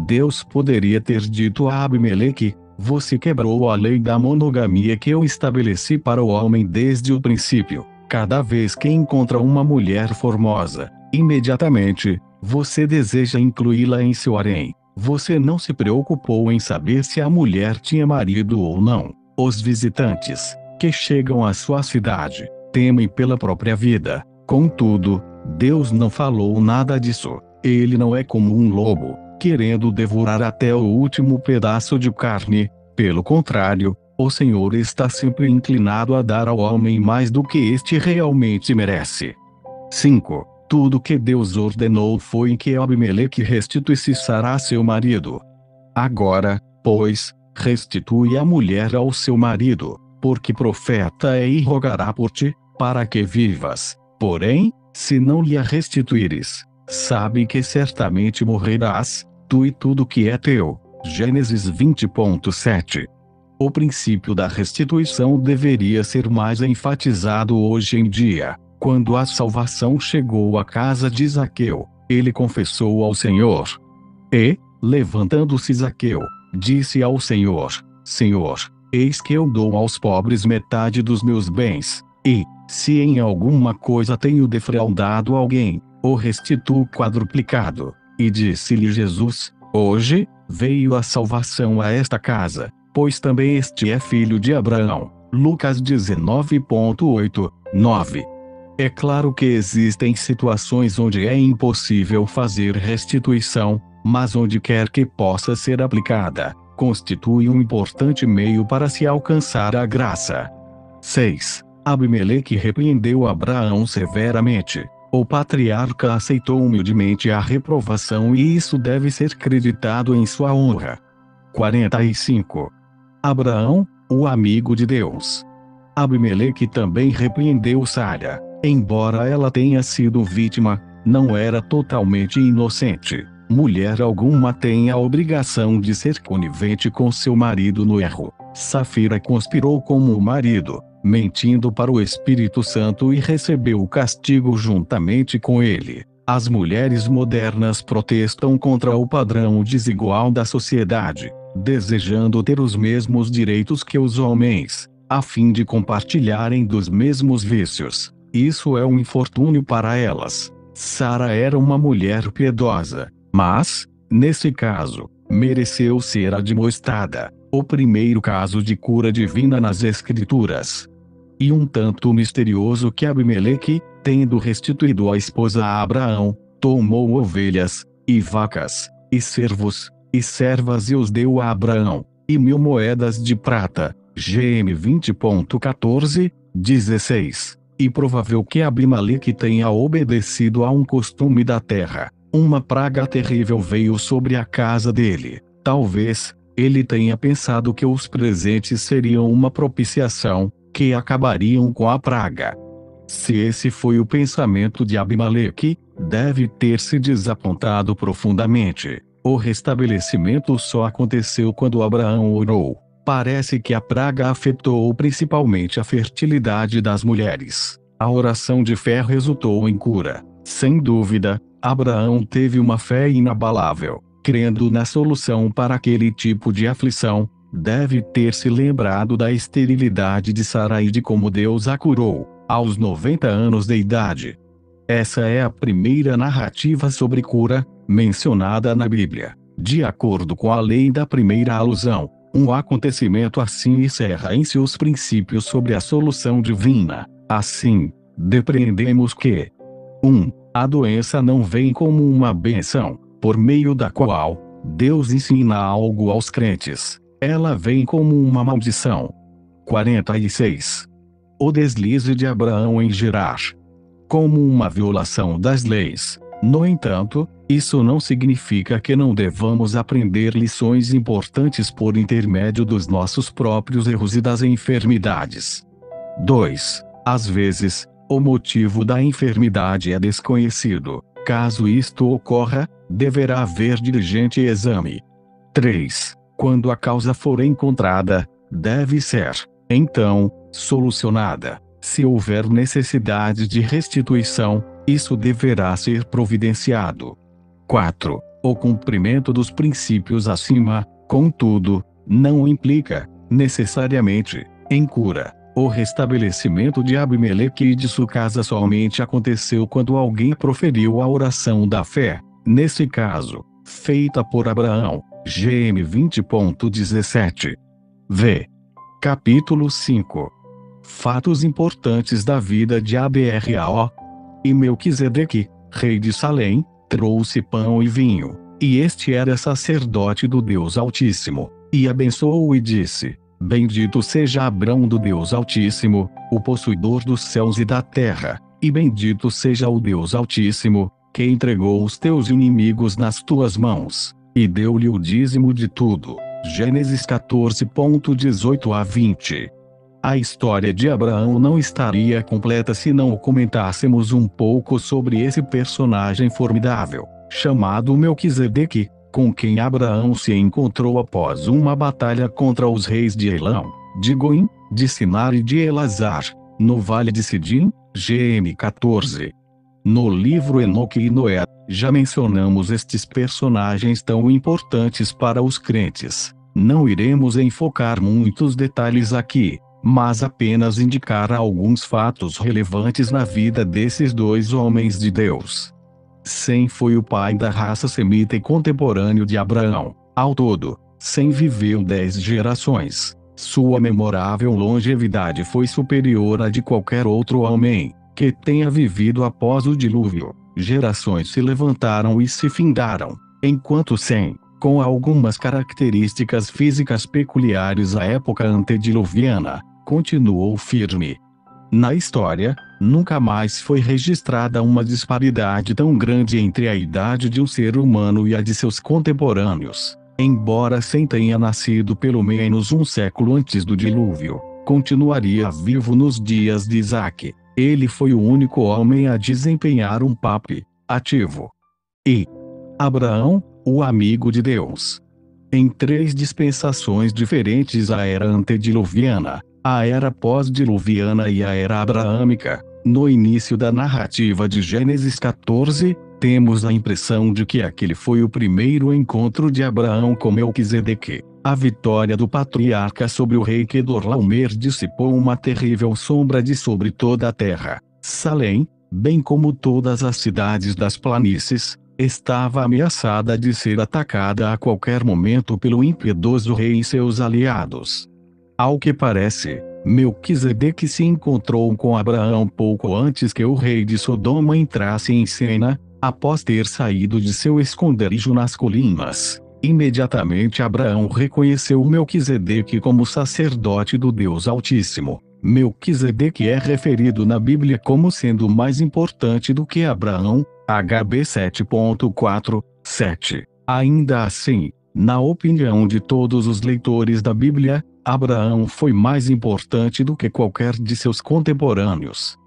Deus poderia ter dito a Abimeleque: você quebrou a lei da monogamia que eu estabeleci para o homem desde o princípio. Cada vez que encontra uma mulher formosa, imediatamente, você deseja incluí-la em seu harém. Você não se preocupou em saber se a mulher tinha marido ou não. Os visitantes, que chegam à sua cidade, temem pela própria vida. Contudo, Deus não falou nada disso. Ele não é como um lobo, querendo devorar até o último pedaço de carne. Pelo contrário, o Senhor está sempre inclinado a dar ao homem mais do que este realmente merece. 5. Tudo que Deus ordenou foi que Abimeleque restituísse Sara a seu marido. Agora, pois, restitui a mulher ao seu marido, porque profeta é e rogará por ti, para que vivas. Porém, se não lhe a restituíres, sabe que certamente morrerás, tu e tudo que é teu. Gênesis 20:7. O princípio da restituição deveria ser mais enfatizado hoje em dia. Quando a salvação chegou à casa de Zaqueu, ele confessou ao Senhor. E, levantando-se Zaqueu, disse ao Senhor: Senhor, eis que eu dou aos pobres metade dos meus bens, e, se em alguma coisa tenho defraudado alguém, o restituo quadruplicado. E disse-lhe Jesus: Hoje veio a salvação a esta casa, pois também este é filho de Abraão. Lucas 19:8, 9. É claro que existem situações onde é impossível fazer restituição, mas onde quer que possa ser aplicada, constitui um importante meio para se alcançar a graça. 6. Abimeleque repreendeu Abraão severamente. O patriarca aceitou humildemente a reprovação e isso deve ser creditado em sua honra. 45. Abraão, o amigo de Deus. Abimeleque também repreendeu Sara. Embora ela tenha sido vítima, não era totalmente inocente. Mulher alguma tem a obrigação de ser conivente com seu marido no erro. Safira conspirou como o marido, mentindo para o Espírito Santo e recebeu o castigo juntamente com ele. As mulheres modernas protestam contra o padrão desigual da sociedade, desejando ter os mesmos direitos que os homens, a fim de compartilharem dos mesmos vícios. Isso é um infortúnio para elas. Sara era uma mulher piedosa, mas, nesse caso, mereceu ser admoestada. O primeiro caso de cura divina nas Escrituras. E um tanto misterioso que Abimeleque, tendo restituído a esposa a Abraão, tomou ovelhas, e vacas, e servos, e servas e os deu a Abraão, e 1000 moedas de prata, GM 20.14, 16. E provável que Abimeleque tenha obedecido a um costume da terra. Uma praga terrível veio sobre a casa dele. Talvez ele tenha pensado que os presentes seriam uma propiciação, que acabariam com a praga. Se esse foi o pensamento de Abimeleque, deve ter se desapontado profundamente. O restabelecimento só aconteceu quando Abraão orou. Parece que a praga afetou principalmente a fertilidade das mulheres. A oração de fé resultou em cura. Sem dúvida, Abraão teve uma fé inabalável, crendo na solução para aquele tipo de aflição. Deve ter se lembrado da esterilidade de Sara e de como Deus a curou, aos 90 anos de idade. Essa é a primeira narrativa sobre cura, mencionada na Bíblia. De acordo com a lei da primeira alusão, um acontecimento assim encerra em seus princípios sobre a solução divina. Assim, depreendemos que 1. A doença não vem como uma bênção, por meio da qual Deus ensina algo aos crentes. Ela vem como uma maldição. 46. O deslize de Abraão em Gerar. Como uma violação das leis. No entanto, isso não significa que não devamos aprender lições importantes por intermédio dos nossos próprios erros e das enfermidades. 2. Às vezes, o motivo da enfermidade é desconhecido. Caso isto ocorra, deverá haver diligente exame. 3. Quando a causa for encontrada, deve ser, então, solucionada. Se houver necessidade de restituição, isso deverá ser providenciado. 4. O cumprimento dos princípios acima, contudo, não implica, necessariamente, em cura. O restabelecimento de Abimeleque e de sua casa somente aconteceu quando alguém proferiu a oração da fé, nesse caso, feita por Abraão, GM 20.17. V. Capítulo 5. Fatos importantes da vida de Abrao. E Melquisedeque, rei de Salém, trouxe pão e vinho, e este era sacerdote do Deus Altíssimo, e abençoou e disse: Bendito seja Abrão do Deus Altíssimo, o possuidor dos céus e da terra, e bendito seja o Deus Altíssimo, que entregou os teus inimigos nas tuas mãos, e deu-lhe o dízimo de tudo. Gênesis 14.18 a 20. A história de Abraão não estaria completa se não comentássemos um pouco sobre esse personagem formidável, chamado Melquisedeque, com quem Abraão se encontrou após uma batalha contra os reis de Elão, de Goim, de Sinar e de Elazar, no vale de Sidim, GM 14. No livro Enoque e Noé, já mencionamos estes personagens tão importantes para os crentes. Não iremos enfocar muitos detalhes aqui, mas apenas indicar alguns fatos relevantes na vida desses dois homens de Deus. Sem foi o pai da raça semita e contemporâneo de Abraão. Ao todo, Sem viveu 10 gerações. Sua memorável longevidade foi superior à de qualquer outro homem que tenha vivido após o dilúvio. Gerações se levantaram e se findaram, enquanto Sem, com algumas características físicas peculiares à época antediluviana, continuou firme. Na história, nunca mais foi registrada uma disparidade tão grande entre a idade de um ser humano e a de seus contemporâneos. Embora Sem tenha nascido pelo menos um século antes do dilúvio, continuaria vivo nos dias de Isaque. Ele foi o único homem a desempenhar um papel ativo. E Abraão, o amigo de Deus. Em 3 dispensações diferentes: a era antediluviana, a era pós-diluviana e a era abraâmica. No início da narrativa de Gênesis 14, temos a impressão de que aquele foi o primeiro encontro de Abraão com Melquisedeque. A vitória do patriarca sobre o rei Quedorlaomer dissipou uma terrível sombra de sobre toda a terra. Salém, bem como todas as cidades das planícies, estava ameaçada de ser atacada a qualquer momento pelo impiedoso rei e seus aliados. Ao que parece, Melquisedeque se encontrou com Abraão pouco antes que o rei de Sodoma entrasse em cena, após ter saído de seu esconderijo nas colinas. Imediatamente Abraão reconheceu Melquisedeque como sacerdote do Deus Altíssimo. Melquisedeque é referido na Bíblia como sendo mais importante do que Abraão, HB 7.4:7. Ainda assim, na opinião de todos os leitores da Bíblia, Abraão foi mais importante do que qualquer de seus contemporâneos.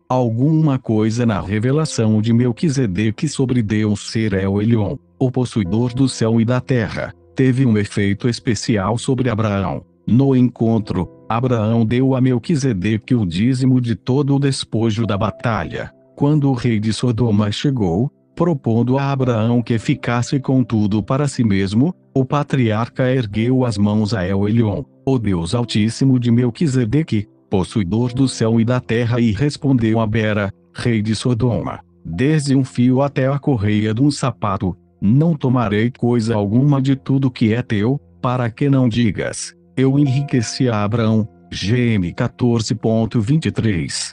Alguma coisa na revelação de Melquisedeque sobre Deus ser El Elyon, o possuidor do céu e da terra, teve um efeito especial sobre Abraão. No encontro, Abraão deu a Melquisedeque o dízimo de todo o despojo da batalha. Quando o rei de Sodoma chegou, propondo a Abraão que ficasse com tudo para si mesmo, o patriarca ergueu as mãos a El Elyon, o Deus Altíssimo de Melquisedeque, possuidor do céu e da terra, e respondeu a Bera, rei de Sodoma: desde um fio até a correia de um sapato, não tomarei coisa alguma de tudo que é teu, para que não digas, eu enriqueci a Abraão. GM 14.23.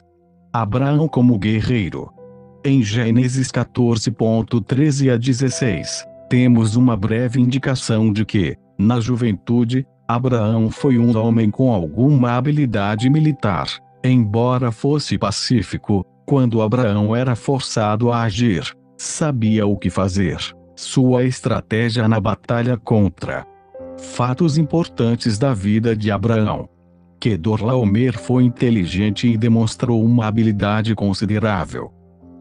Abraão como guerreiro. Em Gênesis 14.13-16, temos uma breve indicação de que, na juventude, Abraão foi um homem com alguma habilidade militar. Embora fosse pacífico, quando Abraão era forçado a agir, sabia o que fazer. Sua estratégia na batalha contra. Fatos importantes da vida de Abraão. Quedorlaomer foi inteligente e demonstrou uma habilidade considerável.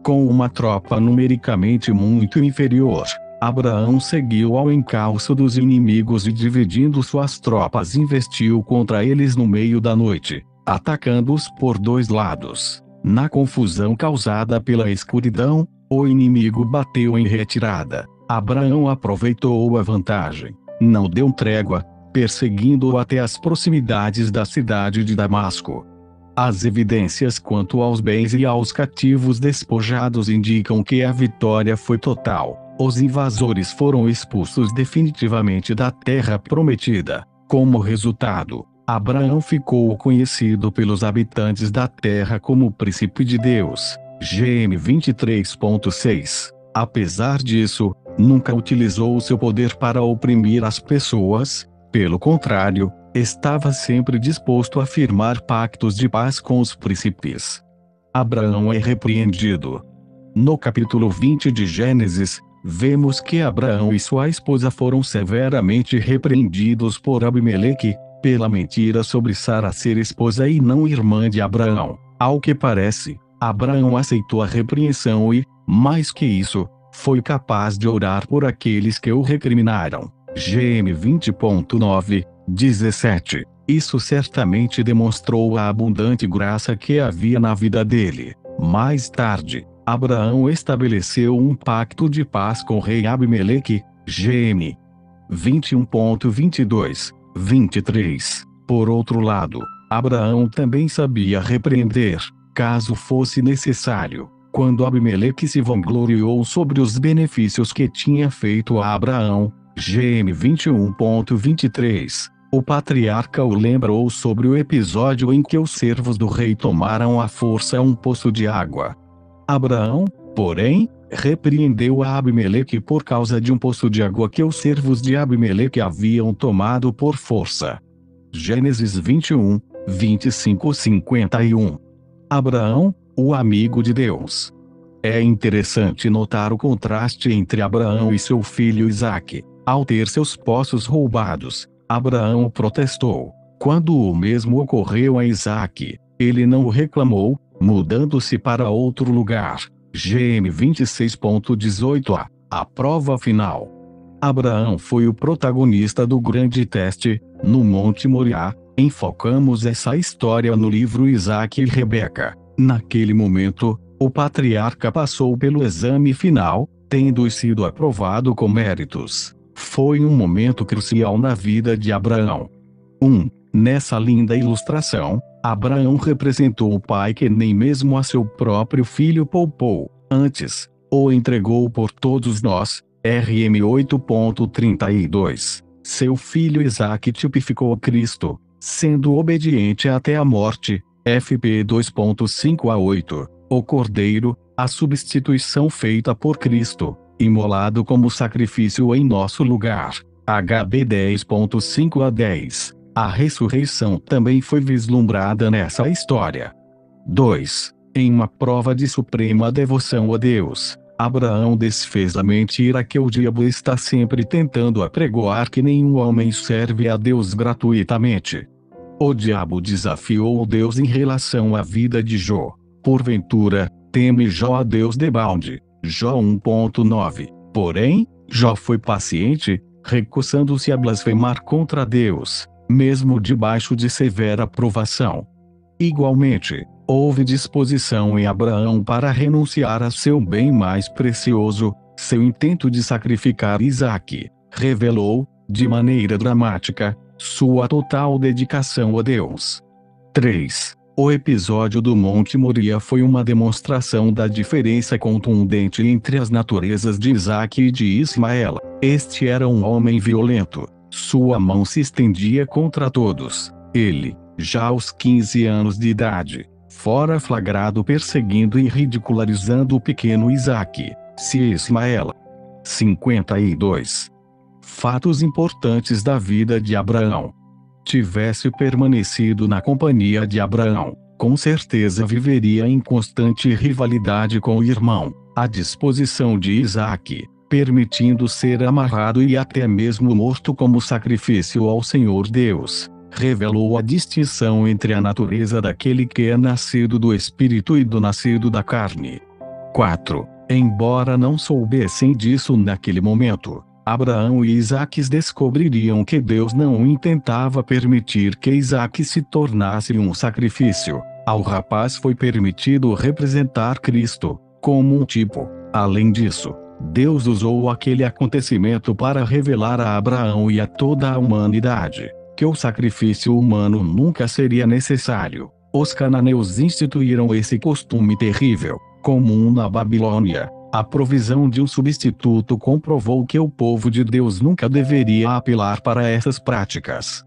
Com uma tropa numericamente muito inferior, Abraão seguiu ao encalço dos inimigos e, dividindo suas tropas, investiu contra eles no meio da noite, atacando-os por 2 lados. Na confusão causada pela escuridão, o inimigo bateu em retirada. Abraão aproveitou a vantagem. Não deu trégua, perseguindo-o até as proximidades da cidade de Damasco. As evidências quanto aos bens e aos cativos despojados indicam que a vitória foi total. Os invasores foram expulsos definitivamente da terra prometida. Como resultado, Abraão ficou conhecido pelos habitantes da terra como o Príncipe de Deus. GM 23.6. Apesar disso, nunca utilizou o seu poder para oprimir as pessoas. Pelo contrário, estava sempre disposto a firmar pactos de paz com os príncipes. Abraão é repreendido. No capítulo 20 de Gênesis, vemos que Abraão e sua esposa foram severamente repreendidos por Abimeleque, pela mentira sobre Sara ser esposa e não irmã de Abraão. Ao que parece, Abraão aceitou a repreensão e, mais que isso, foi capaz de orar por aqueles que o recriminaram. GM 20.9:17. Isso certamente demonstrou a abundante graça que havia na vida dele. Mais tarde, Abraão estabeleceu um pacto de paz com o rei Abimeleque, GM 21.22, 23. Por outro lado, Abraão também sabia repreender, caso fosse necessário, quando Abimeleque se vangloriou sobre os benefícios que tinha feito a Abraão, GM 21.23. O patriarca o lembrou sobre o episódio em que os servos do rei tomaram à força um poço de água. Abraão, porém, repreendeu a Abimeleque por causa de um poço de água que os servos de Abimeleque haviam tomado por força. Gênesis 21, 25-51. Abraão, o amigo de Deus. É interessante notar o contraste entre Abraão e seu filho Isaque. Ao ter seus poços roubados, Abraão protestou. Quando o mesmo ocorreu a Isaque, ele não o reclamou, mudando-se para outro lugar. GM 26.18a. A prova final. Abraão foi o protagonista do grande teste, no Monte Moriá. Enfocamos essa história no livro Isaque e Rebeca. Naquele momento, o patriarca passou pelo exame final, tendo sido aprovado com méritos. Foi um momento crucial na vida de Abraão. Nessa linda ilustração, Abraão representou o pai que nem mesmo a seu próprio filho poupou, antes, o entregou por todos nós. RM 8.32. Seu filho Isaque tipificou Cristo, sendo obediente até a morte. FP 2.5-8. O Cordeiro, a substituição feita por Cristo, imolado como sacrifício em nosso lugar. HB 10.5-10. A ressurreição também foi vislumbrada nessa história. 2. Em uma prova de suprema devoção a Deus, Abraão desfez a mentira que o diabo está sempre tentando apregoar, que nenhum homem serve a Deus gratuitamente. O diabo desafiou Deus em relação à vida de Jó. Porventura, teme Jó a Deus debalde. Jó 1.9. Porém, Jó foi paciente, recusando-se a blasfemar contra Deus, mesmo debaixo de severa provação. Igualmente, houve disposição em Abraão para renunciar a seu bem mais precioso. Seu intento de sacrificar Isaque revelou, de maneira dramática, sua total dedicação a Deus. 3. O episódio do Monte Moriá foi uma demonstração da diferença contundente entre as naturezas de Isaque e de Ismael. Este era um homem violento. Sua mão se estendia contra todos. Ele, já aos 15 anos de idade, fora flagrado perseguindo e ridicularizando o pequeno Isaque, se Ismael. 52. Fatos importantes da vida de Abraão. Tivesse permanecido na companhia de Abraão, com certeza viveria em constante rivalidade com o irmão, à disposição de Isaque, permitindo ser amarrado e até mesmo morto como sacrifício ao Senhor Deus. Revelou a distinção entre a natureza daquele que é nascido do Espírito e do nascido da carne. 4. Embora não soubessem disso naquele momento, Abraão e Isaque descobririam que Deus não intentava permitir que Isaque se tornasse um sacrifício. Ao rapaz foi permitido representar Cristo, como um tipo. Além disso, Deus usou aquele acontecimento para revelar a Abraão e a toda a humanidade que o sacrifício humano nunca seria necessário. Os cananeus instituíram esse costume terrível, comum na Babilônia. A provisão de um substituto comprovou que o povo de Deus nunca deveria apelar para essas práticas.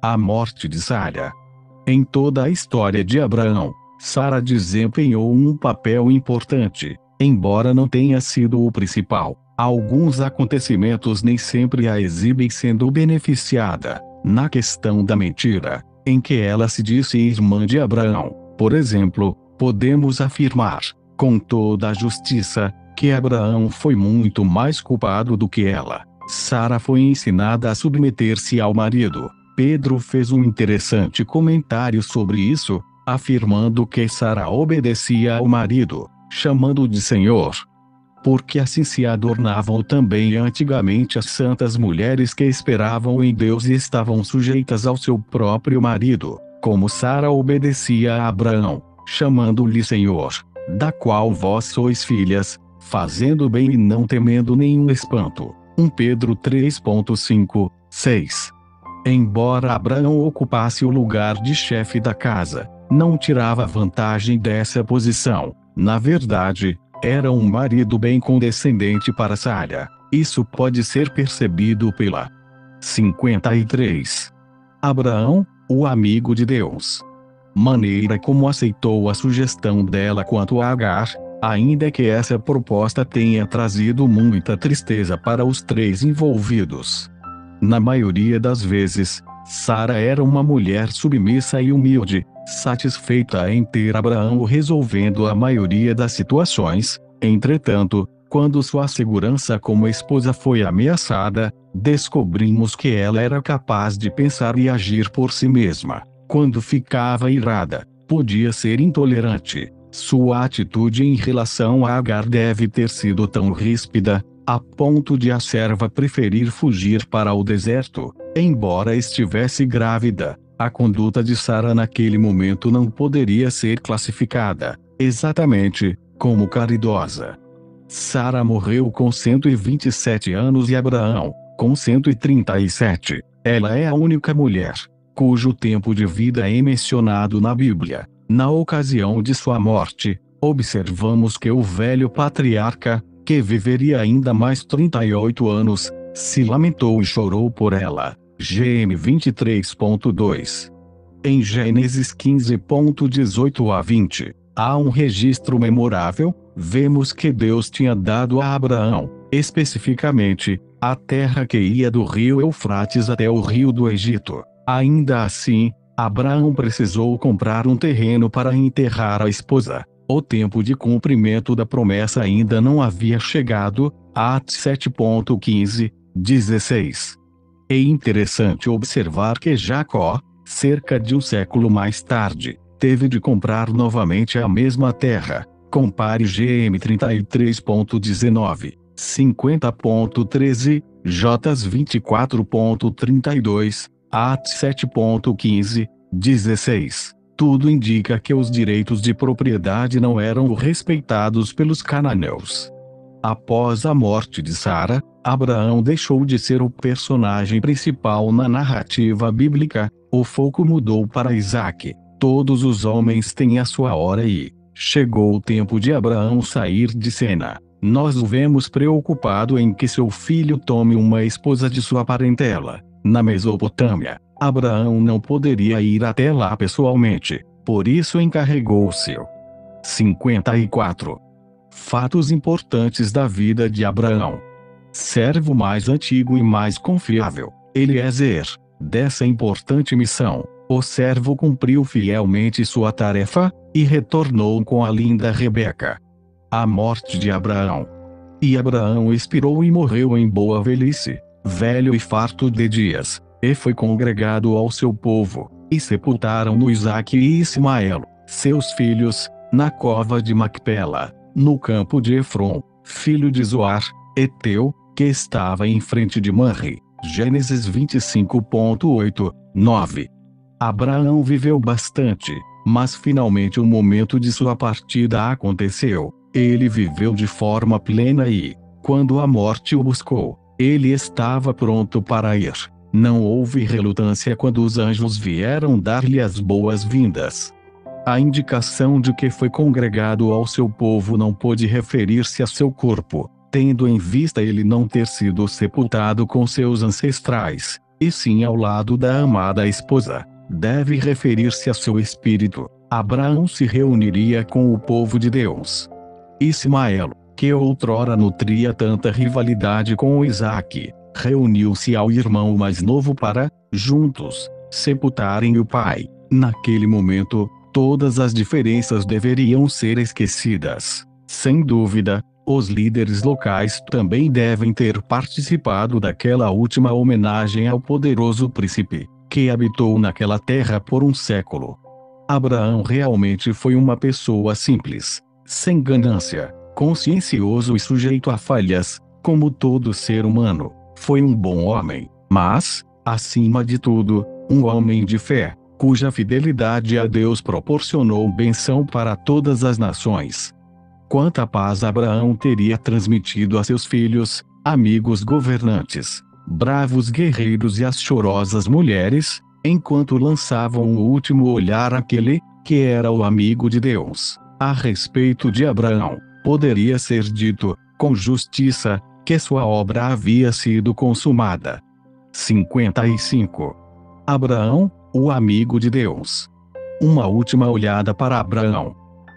A morte de Sara. Em toda a história de Abraão, Sara desempenhou um papel importante, embora não tenha sido o principal. Alguns acontecimentos nem sempre a exibem sendo beneficiada. Na questão da mentira, em que ela se disse irmã de Abraão, por exemplo, podemos afirmar, com toda a justiça, que Abraão foi muito mais culpado do que ela. Sara foi ensinada a submeter-se ao marido. Pedro fez um interessante comentário sobre isso, afirmando que Sara obedecia ao marido, chamando-o de Senhor. Porque assim se adornavam também antigamente as santas mulheres que esperavam em Deus e estavam sujeitas ao seu próprio marido, como Sara obedecia a Abraão, chamando-lhe Senhor. da qual vós sois filhas, fazendo bem e não temendo nenhum espanto. 1 Pedro 3.5, 6. Embora Abraão ocupasse o lugar de chefe da casa, não tirava vantagem dessa posição. Na verdade, era um marido bem condescendente para Sara. Isso pode ser percebido pela 53. Abraão, o amigo de Deus. Maneira como aceitou a sugestão dela quanto a Agar, ainda que essa proposta tenha trazido muita tristeza para os três envolvidos. Na maioria das vezes, Sara era uma mulher submissa e humilde, satisfeita em ter Abraão resolvendo a maioria das situações. Entretanto, quando sua segurança como esposa foi ameaçada, descobrimos que ela era capaz de pensar e agir por si mesma. Quando ficava irada, podia ser intolerante. Sua atitude em relação a Agar deve ter sido tão ríspida, a ponto de a serva preferir fugir para o deserto. Embora estivesse grávida, a conduta de Sara naquele momento não poderia ser classificada exatamente como caridosa. Sara morreu com 127 anos e Abraão, com 137. Ela é a única mulher cujo tempo de vida é mencionado na Bíblia. Na ocasião de sua morte, observamos que o velho patriarca, que viveria ainda mais 38 anos, se lamentou e chorou por ela. GM 23.2. Em Gênesis 15.18 a 20, há um registro memorável. Vemos que Deus tinha dado a Abraão, especificamente, a terra que ia do rio Eufrates até o rio do Egito. Ainda assim, Abraão precisou comprar um terreno para enterrar a esposa. O tempo de cumprimento da promessa ainda não havia chegado. Atos 7.15, 16. É interessante observar que Jacó, cerca de um século mais tarde, teve de comprar novamente a mesma terra. Compare GM 33.19, 50.13, J 24.32, Atos 7.15, 16. Tudo indica que os direitos de propriedade não eram respeitados pelos cananeus. Após a morte de Sara, Abraão deixou de ser o personagem principal na narrativa bíblica. O foco mudou para Isaque. Todos os homens têm a sua hora e chegou o tempo de Abraão sair de cena. Nós o vemos preocupado em que seu filho tome uma esposa de sua parentela. Na Mesopotâmia, Abraão não poderia ir até lá pessoalmente, por isso encarregou seu 54. Fatos importantes da vida de Abraão. Servo mais antigo e mais confiável, Eliezer. Dessa importante missão, o servo cumpriu fielmente sua tarefa, e retornou com a linda Rebeca. A morte de Abraão. E Abraão expirou e morreu em boa velhice, velho e farto de dias, e foi congregado ao seu povo, e sepultaram-no Isaque e Ismael, seus filhos, na cova de Macpela, no campo de Efron, filho de Zoar, Eteu, que estava em frente de Manre. Gênesis 25.8, 9. Abraão viveu bastante, mas finalmente o momento de sua partida aconteceu. Ele viveu de forma plena e, quando a morte o buscou, ele estava pronto para ir. Não houve relutância quando os anjos vieram dar-lhe as boas-vindas. A indicação de que foi congregado ao seu povo não pôde referir-se a seu corpo, tendo em vista ele não ter sido sepultado com seus ancestrais, e sim ao lado da amada esposa. Deve referir-se a seu espírito. Abraão se reuniria com o povo de Deus. Ismael, que outrora nutria tanta rivalidade com Isaque, reuniu-se ao irmão mais novo para, juntos, sepultarem o pai. Naquele momento, todas as diferenças deveriam ser esquecidas. Sem dúvida, os líderes locais também devem ter participado daquela última homenagem ao poderoso príncipe, que habitou naquela terra por um século. Abraão realmente foi uma pessoa simples, sem ganância, consciencioso e sujeito a falhas, como todo ser humano. Foi um bom homem, mas, acima de tudo, um homem de fé, cuja fidelidade a Deus proporcionou bênção para todas as nações. quanta paz Abraão teria transmitido a seus filhos, amigos governantes, bravos guerreiros e as chorosas mulheres, enquanto lançavam o último olhar àquele, que era o amigo de Deus. A respeito de Abraão, poderia ser dito, com justiça, que sua obra havia sido consumada. 55. Abraão, o amigo de Deus. Uma última olhada para Abraão.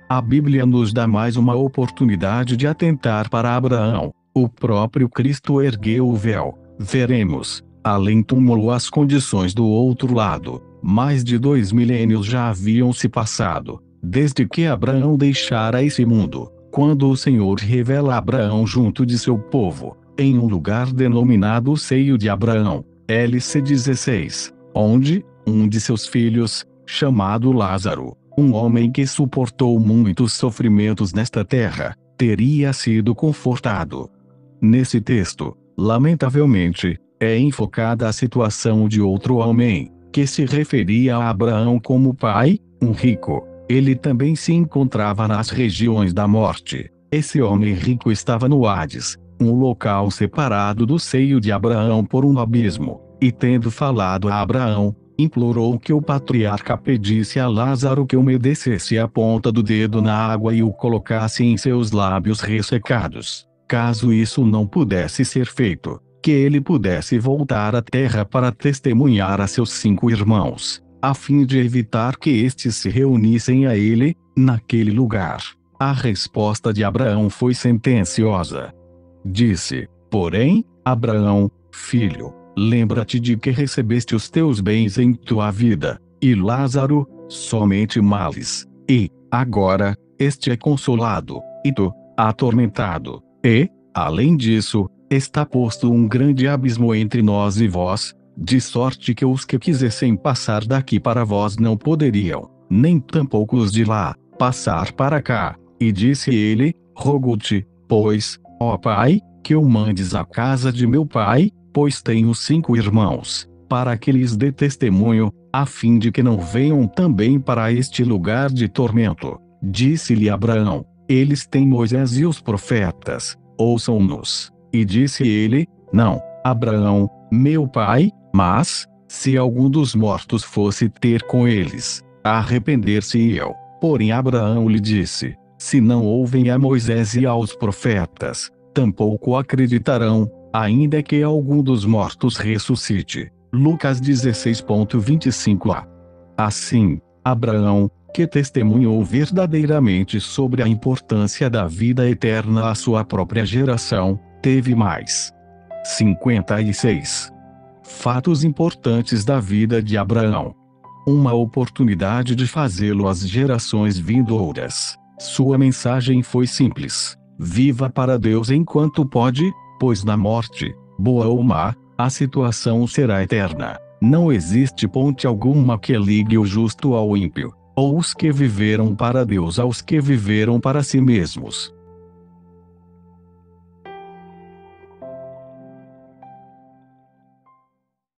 A Bíblia nos dá mais uma oportunidade de atentar para Abraão. O próprio Cristo ergueu o véu. Veremos, além túmulo, as condições do outro lado. Mais de 2 milênios já haviam se passado, desde que Abraão deixara esse mundo, quando o Senhor revela Abraão junto de seu povo, em um lugar denominado Seio de Abraão, LC 16, onde um de seus filhos, chamado Lázaro, um homem que suportou muitos sofrimentos nesta terra, teria sido confortado. Nesse texto, lamentavelmente, é enfocada a situação de outro homem, que se referia a Abraão como pai, um rico. Ele também se encontrava nas regiões da morte. Esse homem rico estava no Hades, um local separado do seio de Abraão por um abismo, e tendo falado a Abraão, implorou que o patriarca pedisse a Lázaro que umedecesse a ponta do dedo na água e o colocasse em seus lábios ressecados. Caso isso não pudesse ser feito, que ele pudesse voltar à terra para testemunhar a seus 5 irmãos, a fim de evitar que estes se reunissem a ele, naquele lugar. A resposta de Abraão foi sentenciosa. Disse, porém, Abraão, filho, lembra-te de que recebeste os teus bens em tua vida, e Lázaro, somente males. E, agora, este é consolado, e tu, atormentado. E, além disso, está posto um grande abismo entre nós e vós, de sorte que os que quisessem passar daqui para vós não poderiam, nem tampouco os de lá, passar para cá. E disse ele, rogo-te, pois, ó Pai, que o mandes à casa de meu pai, pois tenho 5 irmãos, para que lhes dê testemunho, a fim de que não venham também para este lugar de tormento. Disse-lhe Abraão, eles têm Moisés e os profetas, ouçam-nos. E disse ele, não, Abraão, meu pai, mas, se algum dos mortos fosse ter com eles, arrepender-se-iam. Porém Abraão lhe disse, se não ouvem a Moisés e aos profetas, tampouco acreditarão, ainda que algum dos mortos ressuscite. Lucas 16:25a. Assim, Abraão, que testemunhou verdadeiramente sobre a importância da vida eterna à sua própria geração, teve mais. 56. Fatos importantes da vida de Abraão. Uma oportunidade de fazê-lo às gerações vindouras. Sua mensagem foi simples: viva para Deus enquanto pode, pois na morte, boa ou má, a situação será eterna. Não existe ponte alguma que ligue o justo ao ímpio, ou os que viveram para Deus aos que viveram para si mesmos.